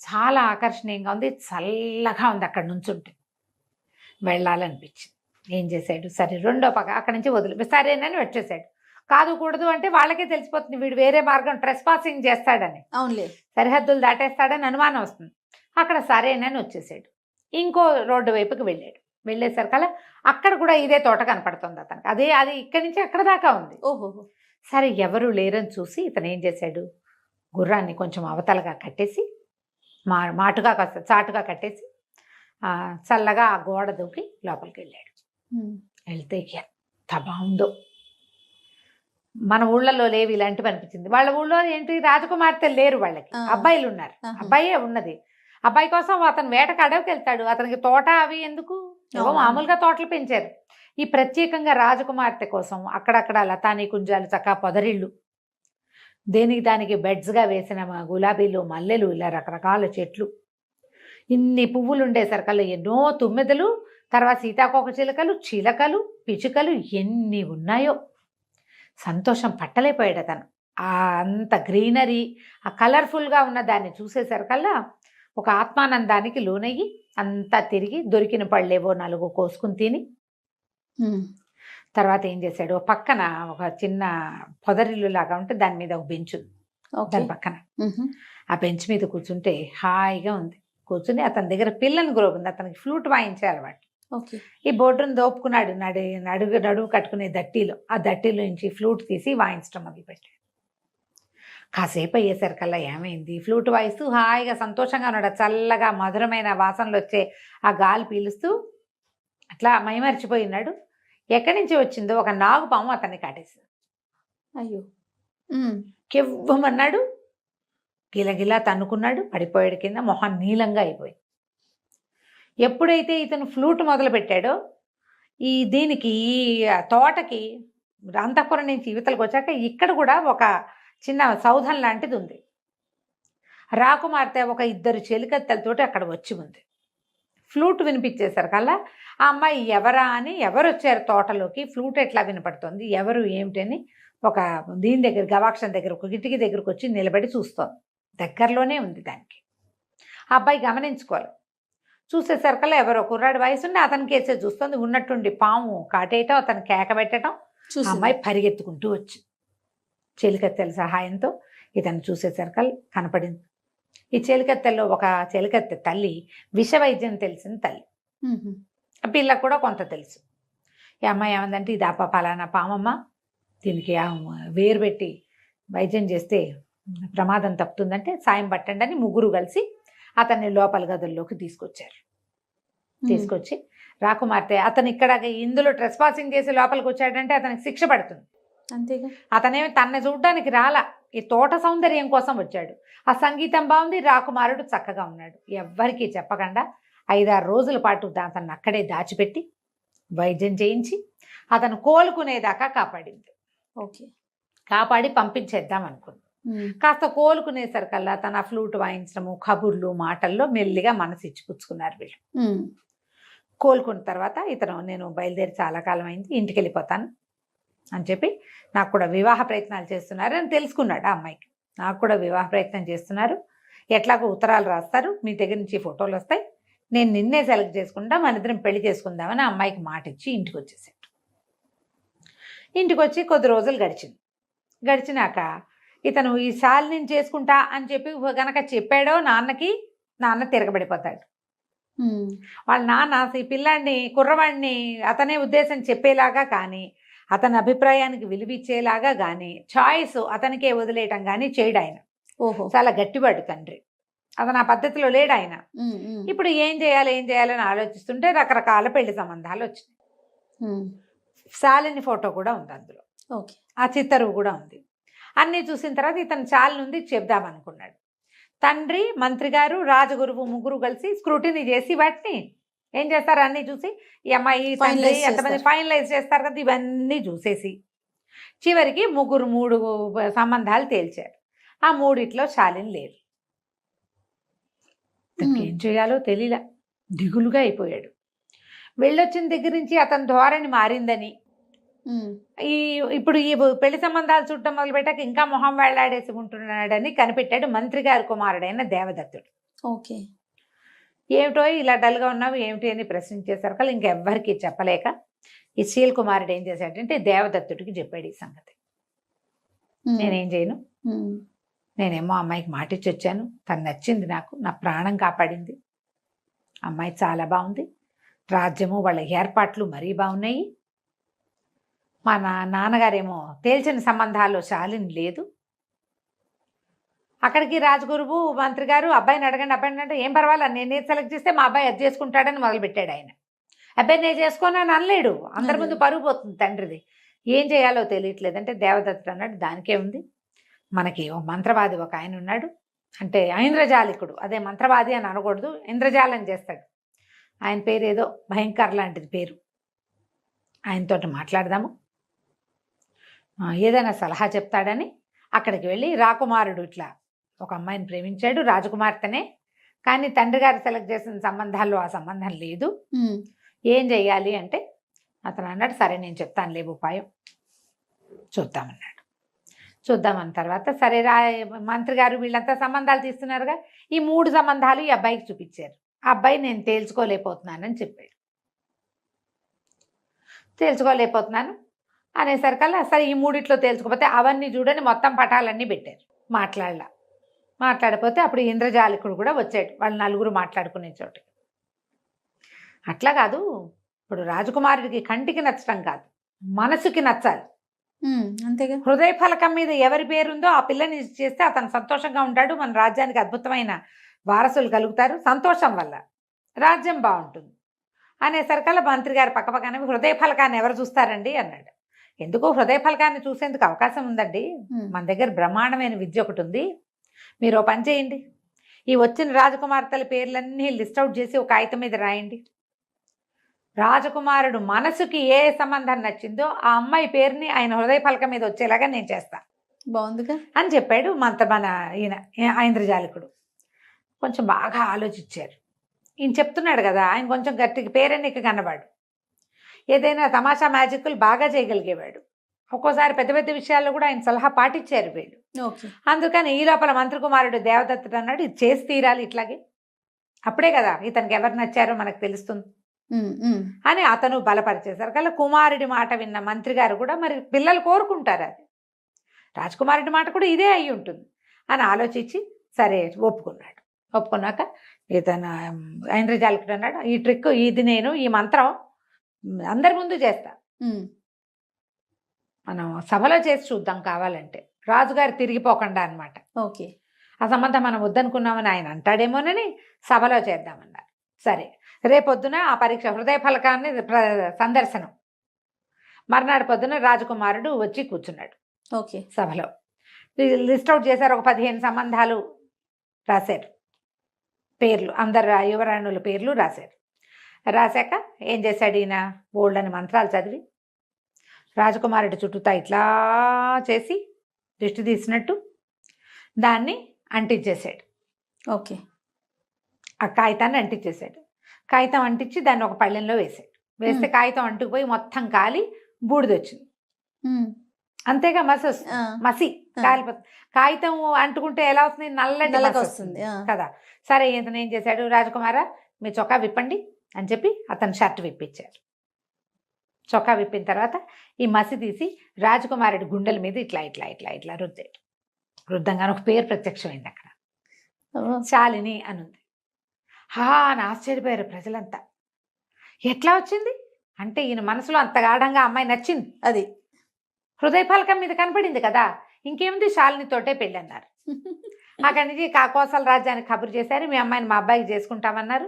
చాలా ఆకర్షణీయంగా ఉంది, చల్లగా ఉంది. అక్కడ నుంచుంటే వెళ్ళాలనిపించింది. ఏం చేశాడు, సరే రెండో పక్క అక్కడి నుంచి వదిలి సరేనని వచ్చేసాడు. కాదు కూడదు అంటే వాళ్ళకే తెలిసిపోతుంది వీడు వేరే మార్గం ట్రెస్ పాసింగ్ చేస్తాడని, అవునులే, సరిహద్దులు దాటేస్తాడని అనుమానం వస్తుంది. అక్కడ సరేనని వచ్చేసాడు. ఇంకో రోడ్డు వైపుకి వెళ్ళాడు. వెళ్ళేసరికల్లా అక్కడ కూడా ఇదే తోట కనపడుతుంది అతనికి. అది ఇక్కడి నుంచి అక్కడ దాకా ఉంది. ఓహో. సరే ఎవరు లేరని చూసి ఇతను ఏం చేశాడు, గుర్రాన్ని కొంచెం అవతలగా కట్టేసి మాటుగా కాస్త చాటుగా కట్టేసి చల్లగా ఆ గోడ దూకి లోపలికి వెళ్ళాడు. వెళ్తే ఎంత బాగుందో, మన ఊళ్ళలో లేవు ఇలాంటివి అనిపించింది. వాళ్ళ ఊళ్ళో ఏంటి, రాజకుమార్తెలు లేరు, వాళ్ళకి అబ్బాయిలు ఉన్నారు, అబ్బాయే ఉన్నది. అబ్బాయి కోసం అతను వేటకు అడవికి వెళ్తాడు. అతనికి తోట అవి ఎందుకు, మామూలుగా తోటలు పెంచారు. ఈ ప్రత్యేకంగా రాజకుమార్తె కోసం అక్కడక్కడ లతానీ కుంజాలు, చక్కగా పొదరిళ్ళు, దేనికి దానికి బెడ్స్గా వేసిన గులాబీలు, మల్లెలు, ఇలా రకరకాల చెట్లు, ఇన్ని పువ్వులు ఉండేసరికల్లా ఎన్నో తుమ్మెదలు, తర్వాత సీతాకోక చిలకలు, పిచుకలు ఎన్ని ఉన్నాయో. సంతోషం పట్టలేపోయాడు అతను. అంత గ్రీనరీ, ఆ కలర్ఫుల్గా ఉన్న దాన్ని చూసేసరికల్లా ఒక ఆత్మానందానికి లోనయ్యి అంతా తిరిగి దొరికిన పళ్ళేవో 4 కోసుకుని తిని తర్వాత ఏం చేశాడు, పక్కన ఒక చిన్న పొదరిల్లు లాగా ఉంటే దాని మీద ఒక బెంచ్ ఉంది. దాని పక్కన ఆ బెంచ్ మీద కూర్చుంటే హాయిగా ఉంది. కూర్చుని అతని దగ్గర పిల్లని గ్రోబ్ ఉంది, అతనికి ఫ్లూట్ వాయించే అలవాటు. ఓకే. ఈ బోర్డును దోపుకున్నాడు నడువు కట్టుకునే దట్టీలో. ఆ దట్టీలో నుంచి ఫ్లూట్ తీసి వాయించడం మొదలుపెట్టాడు. కాసేపు అయ్యేసరికల్లా ఏమైంది, ఫ్లూట్ వాయిస్తూ హాయిగా సంతోషంగా ఉన్నాడు. చల్లగా మధురమైన వాసనలు వచ్చే ఆ గాలి పీలుస్తూ అట్లా మైమరిచిపోయి ఉన్నాడు. ఎక్కడి నుంచి వచ్చిందో ఒక నాగుపాము అతన్ని కాటేసింది. అయ్యో! కెవ్వమన్నాడు, గిలగిలా తన్నుకున్నాడు, పడిపోయాడు కింద. మొహం నీలంగా అయిపోయింది. ఎప్పుడైతే ఇతను ఫ్లూట్ మొదలు పెట్టాడో దీనికి ఈ తోటకి అంతఃపురం నుంచి యువతలకు వచ్చాక ఇక్కడ కూడా ఒక చిన్న సౌధం లాంటిది ఉంది. రాకుమార్తె ఒక 2 చెలికత్తెలతోటి అక్కడ వచ్చి ఉంది. ఫ్లూట్ వినిపించేసరికల్లా ఆ అమ్మాయి ఎవరా అని, ఎవరు వచ్చారు తోటలోకి, ఫ్లూట్ ఎట్లా వినపడుతుంది, ఎవరు ఏమిటని ఒక దీని దగ్గర గవాక్షం దగ్గర ఒక కిటికీ దగ్గరకు వచ్చి నిలబడి చూస్తోంది. దగ్గరలోనే ఉంది దానికి. ఆ అబ్బాయి గమనించుకోవాలి. చూసేసరికల్లా ఎవరో కుర్రాడి వయసుండి అతని కేసే చూస్తుంది. ఉన్నట్టుండి పాము కాటేయటం, అతను కేక పెట్టడం, అమ్మాయి పరిగెత్తుకుంటూ వచ్చి చెలికత్తెల సహాయంతో ఇతను చూసేసరికల్ కనపడింది. ఈ చెలికత్తెల్లో ఒక చెలికత్తె తల్లి విషవైద్యం తెలిసిన తల్లి. ఆ పిల్లకు కూడా కొంత తెలుసు. ఈ అమ్మాయి ఏమందంటే, ఇది పలానా పామమ్మ, దీనికి వేరు పెట్టి వైద్యం చేస్తే ప్రమాదం తప్పుతుందంటే సాయం పట్టండి అని ముగ్గురు కలిసి అతన్ని లోపల గదుల్లోకి తీసుకొచ్చారు. తీసుకొచ్చి రాకుమార్తె అతను ఇక్కడ ఇందులో ట్రెస్ పాసింగ్ చేసి లోపలికి వచ్చాడంటే అతనికి శిక్ష పడుతుంది. అంతేగా. అతనేమి తనని చూడడానికి రాలా, ఈ తోట సౌందర్యం కోసం వచ్చాడు. ఆ సంగీతం బాగుంది, రాకుమారుడు చక్కగా ఉన్నాడు. ఎవ్వరికీ చెప్పకుండా 5-6 రోజుల పాటు అతన్ని అక్కడే దాచిపెట్టి వైద్యం చేయించి అతను కోలుకునేదాకా కాపాడింది. ఓకే. కాపాడి పంపించేద్దాం అనుకుంది. కాస్త కోలుకునేసరికల్లా తన ఫ్లూట్ వాయించడము, కబుర్లు, మాటల్లో మెల్లిగా మనసు ఇచ్చిపుచ్చుకున్నారు వీళ్ళు. కోలుకున్న తర్వాత ఇతను, నేను బయలుదేరి చాలా కాలం అయింది, ఇంటికి వెళ్ళిపోతాను అని చెప్పి, నాకు కూడా వివాహ ప్రయత్నాలు చేస్తున్నారు అని తెలుసుకున్నాడు ఆ అమ్మాయికి. నాకు కూడా వివాహ ప్రయత్నం చేస్తున్నారు, ఎట్లాగో ఉత్తరాలు రాస్తారు, మీ దగ్గర నుంచి ఫోటోలు వస్తాయి, నేను నిన్నే సెలెక్ట్ చేసుకుంటా, మన ఇద్దరం పెళ్లి చేసుకుందామని ఆ అమ్మాయికి మాట ఇచ్చి ఇంటికి వచ్చేసాడు. ఇంటికి వచ్చి కొద్ది రోజులు గడిచినాక ఇతను ఈ శాలిని చేసుకుంటా అని చెప్పి గనక చెప్పాడో నాన్న తిరగబడిపోతాడు. వాళ్ళ నాన్న ఈ పిల్లాడిని, కుర్రవాడిని అతనే ఉద్దేశం చెప్పేలాగా కానీ, అతని అభిప్రాయానికి విలువిచ్చేలాగా కానీ, చాయిస్ అతనికే వదిలేయటం కానీ చేయడు ఆయన. ఓహో. చాలా గట్టివాడు తండ్రి. అతను ఆ పద్ధతిలో లేడు ఆయన. ఇప్పుడు ఏం చేయాలని ఆలోచిస్తుంటే రకరకాల పెళ్లి సంబంధాలు వచ్చినాయి. శాలిని ఫోటో కూడా ఉంది అందులో. ఓకే. ఆ చిత్తరువు కూడా ఉంది. అన్నీ చూసిన తర్వాత ఇతను శాలిని ఉంది చెప్దామనుకున్నాడు. తండ్రి, మంత్రి గారు, రాజగురువు ముగ్గురు కలిసి స్క్రూటినీ చేసి వాటిని ఏం చేస్తారు, అన్నీ చూసి ఈ అమ్మాయి తండ్రి ఎంతమంది ఫైనలైజ్ చేస్తారు కదా, ఇవన్నీ చూసేసి చివరికి 3 సంబంధాలు తేల్చారు. ఆ 3 శాలిని లేదు. ఏం చేయాలో తెలియలా, దిగులుగా అయిపోయాడు. వెళ్ళొచ్చిన దగ్గర నుంచి అతని ధోరణి మారిందని, ఇప్పుడు ఈ పెళ్లి సంబంధాలు చూడటం మొదలుపెట్టాక ఇంకా మొహం వేళ్లాడేసి ఉంటున్నాడని కనిపెట్టాడు మంత్రి గారి కుమారుడైన దేవదత్తుడు. ఓకే. ఏమిటో ఇలా డల్గా ఉన్నావు ఏమిటి అని ప్రశ్నించేసరికి కల్లా ఇంకెవ్వరికి చెప్పలేక ఈ శీల్ కుమారుడు ఏం చేశాడంటే దేవదత్తుడికి చెప్పాడు ఈ సంగతి. నేనేం చేయను, నేనేమో అమ్మాయికి మాటిచ్చి వచ్చాను, తను నచ్చింది నాకు, నా ప్రాణం కాపాడింది, అమ్మాయి చాలా బాగుంది, రాజ్యము వాళ్ళ ఏర్పాట్లు మరీ బాగున్నాయి, మా నాన్నగారేమో తేల్చిన సంబంధాల్లో శాలిని లేదు. అక్కడికి రాజగురువు మంత్రి గారు అబ్బాయిని అడగండి అంటే ఏం పర్వాలేదు, నేనే సెలెక్ట్ చేస్తే మా అబ్బాయి అది చేసుకుంటాడని మొదలుపెట్టాడు ఆయన. అబ్బాయి నేను చేసుకోనని అనలేడు, అందరి ముందు పరుగు పోతుంది తండ్రిది. ఏం చేయాలో తెలియట్లేదు అంటే దేవదత్తుడు అన్నాడు, దానికే ఉంది, మనకి ఓ మంత్రవాది ఒక ఆయన ఉన్నాడు, అంటే ఇంద్రజాలికుడు, అదే మంత్రవాది అని అనకూడదు, ఇంద్రజాలం చేస్తాడు, ఆయన పేరు ఏదో భయంకర్ లాంటిది పేరు, ఆయనతోటి మాట్లాడదాము, ఏదైనా సలహా చెప్తాడని అక్కడికి వెళ్ళి రాకుమారుడు ఇట్లా ఒక అమ్మాయిని ప్రేమించాడు, రాజకుమార్తెనే, కానీ తండ్రి గారు సెలెక్ట్ చేసిన సంబంధాల్లో ఆ సంబంధం లేదు, ఏం చెయ్యాలి అంటే అతను అన్నాడు, సరే నేను చెప్తాను లేవు ఉపాయం, చూద్దామన్నాడు. చూద్దామన్న తర్వాత సరే మంత్రి గారు వీళ్ళంతా సంబంధాలు తీస్తున్నారుగా, ఈ 3 సంబంధాలు ఈ అబ్బాయికి చూపించారు. ఆ అబ్బాయి నేను తేల్చుకోలేకపోతున్నానని చెప్పాడు. తేల్చుకోలేకపోతున్నాను అనేసరికల్లా సరే ఈ 3 తేల్చుకోకపోతే అవన్నీ చూడని మొత్తం పటాలన్నీ పెట్టారు. మాట్లాడకపోతే అప్పుడు ఇంద్రజాలికుడు కూడా వచ్చాడు, వాళ్ళు 4 మాట్లాడుకునే చోటు. అట్లా కాదు, ఇప్పుడు రాజకుమారుడికి కంటికి నచ్చటం కాదు, మనసుకి నచ్చాలి. అంతేగా. హృదయ ఫలకం మీద ఎవరి పేరుందో ఆ పిల్లని చేస్తే అతను సంతోషంగా ఉంటాడు, మన రాజ్యానికి అద్భుతమైన వారసులు కలుగుతారు, సంతోషం వల్ల రాజ్యం బాగుంటుంది అనేసరికల్లా మంత్రి గారు పక్కపక్కనే హృదయ ఫలకాన్ని ఎవరు చూస్తారండి అన్నాడు. ఎందుకు హృదయ ఫలకాన్ని చూసేందుకు అవకాశం ఉందండి, మన దగ్గర బ్రహ్మాండమైన విద్య ఒకటి ఉంది, మీరు ఓ పని చేయండి, ఈ వచ్చిన రాజకుమార్తెల పేర్లన్నీ లిస్ట్ అవుట్ చేసి ఒక కాగితం మీద రాయండి, రాజకుమారుడు మనసుకి ఏ సంబంధం నచ్చిందో ఆ అమ్మాయి పేరుని ఆయన హృదయ ఫలకం మీద వచ్చేలాగా నేను చేస్తా. బాగుందిగా అని చెప్పాడు మన ఈయన ఐంద్రజాలికుడు. కొంచెం బాగా ఆలోచించారు. ఈయన చెప్తున్నాడు కదా, ఆయన కొంచెం గట్టిగా పేరెన్నిక కన్నవాడు, ఏదైనా తమాషా మ్యాజిక్లు బాగా చేయగలిగేవాడు, ఒక్కోసారి పెద్ద పెద్ద విషయాల్లో కూడా ఆయన సలహా పాటించారు వీళ్ళు. అందుకని ఈ లోపల మంత్రి కుమారుడు దేవదత్తుడు అన్నాడు, ఇది చేసి తీరాలి ఇట్లాగే, అప్పుడే కదా ఇతనికి ఎవరు నచ్చారో మనకు తెలుస్తుంది అని అతను బలపరిచేశారు. కల్లా కుమారుడి మాట విన్న మంత్రి గారు కూడా మరి పిల్లలు కోరుకుంటారు, అది రాజకుమారుడి మాట కూడా ఇదే అయి ఉంటుంది అని ఆలోచించి సరే ఒప్పుకున్నాడు. ఒప్పుకున్నాక ఇతను ఐంద్రజాలికుడు అన్నాడు, ఈ ట్రిక్ ఇది నేను ఈ మంత్రం అందరి ముందు చేస్తా, మనం సభలో చేసి చూద్దాం కావాలంటే, రాజుగారు తిరిగిపోకుండా అనమాట. ఓకే, ఆ సంబంధం మనం వద్దనుకున్నామని ఆయన అంటాడేమోనని సభలో చేద్దామన్నారు. సరే, రేపొద్దున ఆ పరీక్ష హృదయ ఫలకాన్ని సందర్శనం, మర్నాడు పొద్దున రాజకుమారుడు వచ్చి కూర్చున్నాడు. ఓకే, సభలో లిస్ట్ అవుట్ చేశారు, ఒక 15 సంబంధాలు రాశారు, పేర్లు అందరు యువరాణుల పేర్లు రాశారు. రాశాక ఏం చేశాడు ఈయన, బోల్డ్ అని మంత్రాలు చదివి రాజకుమారుడి చుట్టూతా ఇట్లా చేసి దృష్టి తీసినట్టు దాన్ని అంటించేశాడు. ఓకే, ఆ కాగితాన్ని అంటించేశాడు. కాగితం అంటించి దాన్ని ఒక పళ్ళెంలో వేసాడు. వేస్తే కాగితం అంటుకుపోయి మొత్తం కాలి బూడిదొచ్చింది. అంతేగా మసి కాలిపోతుంది. కాగితం అంటుకుంటే ఎలా వస్తుంది, నల్లటి వస్తుంది కదా. సరే, ఇతను ఏం చేశాడు, రాజకుమారా మీ చొక్కా విప్పండి అని చెప్పి అతను షర్ట్ విప్పించారు. చొక్కా విప్పిన తర్వాత ఈ మసి తీసి రాజకుమారుడి గుండెల మీద ఇట్లా ఇట్లా ఇట్లా ఇట్లా రుద్దాడు. రుద్దంగానే ఒక పేరు ప్రత్యక్షమైంది అక్కడ, శాలిని అనుంది. అని ఆశ్చర్యపోయారు ప్రజలంతా. ఎట్లా వచ్చింది అంటే ఈయన మనసులో అంత గాఢంగా అమ్మాయి నచ్చింది, అది హృదయ ఫలకం మీద కనపడింది కదా, ఇంకేముంది శాలినితోటే పెళ్ళి అన్నారు. అక్కడి నుంచి కాకోసల రాజ్యానికి కబురు చేశారు, మీ అమ్మాయిని మా అబ్బాయికి చేసుకుంటామన్నారు.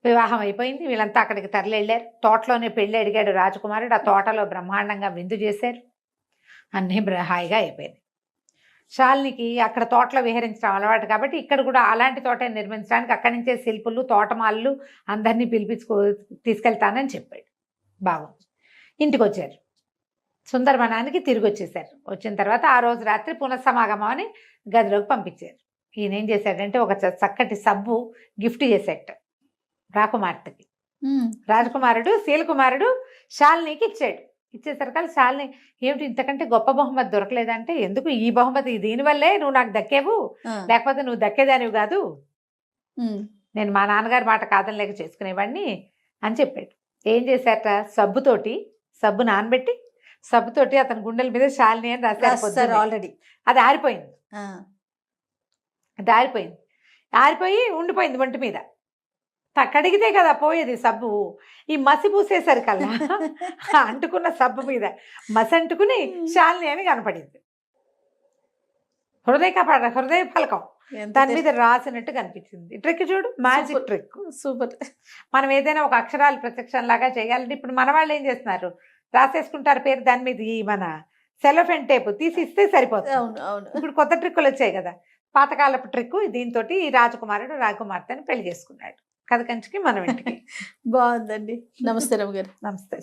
వివాహం అయిపోయింది, వీళ్ళంతా అక్కడికి తరలి వెళ్ళారు. తోటలోనే పెళ్ళి అడిగాడు రాజకుమారుడు, ఆ తోటలో బ్రహ్మాండంగా విందు చేశారు, అన్నీ హాయిగా అయిపోయింది. శాలినికి అక్కడ తోటలో విహరించడం అలవాటు కాబట్టి ఇక్కడ కూడా అలాంటి తోట నిర్మించడానికి అక్కడి నుంచే శిల్పులు తోటమాళ్ళు అందరినీ తీసుకెళ్తానని చెప్పాడు. బాగుంది. ఇంటికి వచ్చారు, సుందరవనానికి తిరిగి వచ్చేసారు. వచ్చిన తర్వాత ఆ రోజు రాత్రి పునఃసమాగమం అని గదిలోకి పంపించారు. ఈయన ఏం చేశాడంటే ఒక చక్కటి సబ్బు గిఫ్ట్ చేశాడు రాకుమార్తెకి. రాజకుమారుడు శీలకుమారుడు శాలినికి ఇచ్చాడు. ఇచ్చేసరికి శాలిని ఏమిటి ఇంతకంటే గొప్ప బహుమతి దొరకలేదంటే, ఎందుకు ఈ బహుమతి దీనివల్లే నువ్వు నాకు దక్కేవు, లేకపోతే నువ్వు దక్కేదానివి కాదు, నేను మా నాన్నగారి మాట కాదనలేక చేసుకునేవాడిని అని చెప్పాడు. ఏం చేశారట, సబ్బు నానబెట్టి సబ్బుతోటి అతని గుండెల మీద శాలిని అని రాశారు. ఆల్రెడీ అది ఆరిపోయింది. అది ఆరిపోయి ఉండిపోయింది ఒంటి మీద. కడిగితే కదా పోయేది సబ్బు. ఈ మసి పూసేసరికల్లా అంటుకున్న సబ్బు మీద మసి అంటుకుని శాలిని అని కనపడింది. హృదయ ఫలకం దాని మీద రాసినట్టు కనిపించింది. ట్రిక్ చూడు, మ్యాజిక్ ట్రిక్, సూపర్. మనం ఏదైనా ఒక అక్షరాలు ప్రత్యక్షం లాగా చేయాలంటే ఇప్పుడు మన వాళ్ళు ఏం చేస్తున్నారు, రాసేసుకుంటారు పేరు దాని మీద, ఈ మన సెలోఫెన్ టేప్ తీసి ఇస్తే సరిపోతుంది. ఇప్పుడు కొత్త ట్రిక్కులు వచ్చాయి కదా, పాతకాలపు ట్రిక్. దీంతో ఈ రాజకుమారుడు రాజకుమార్తెని పెళ్లి చేసుకున్నాడు. కథ కంచికి మనం ఇంటికి. బాగుందండి. నమస్తే రమ్య గారు. నమస్తే.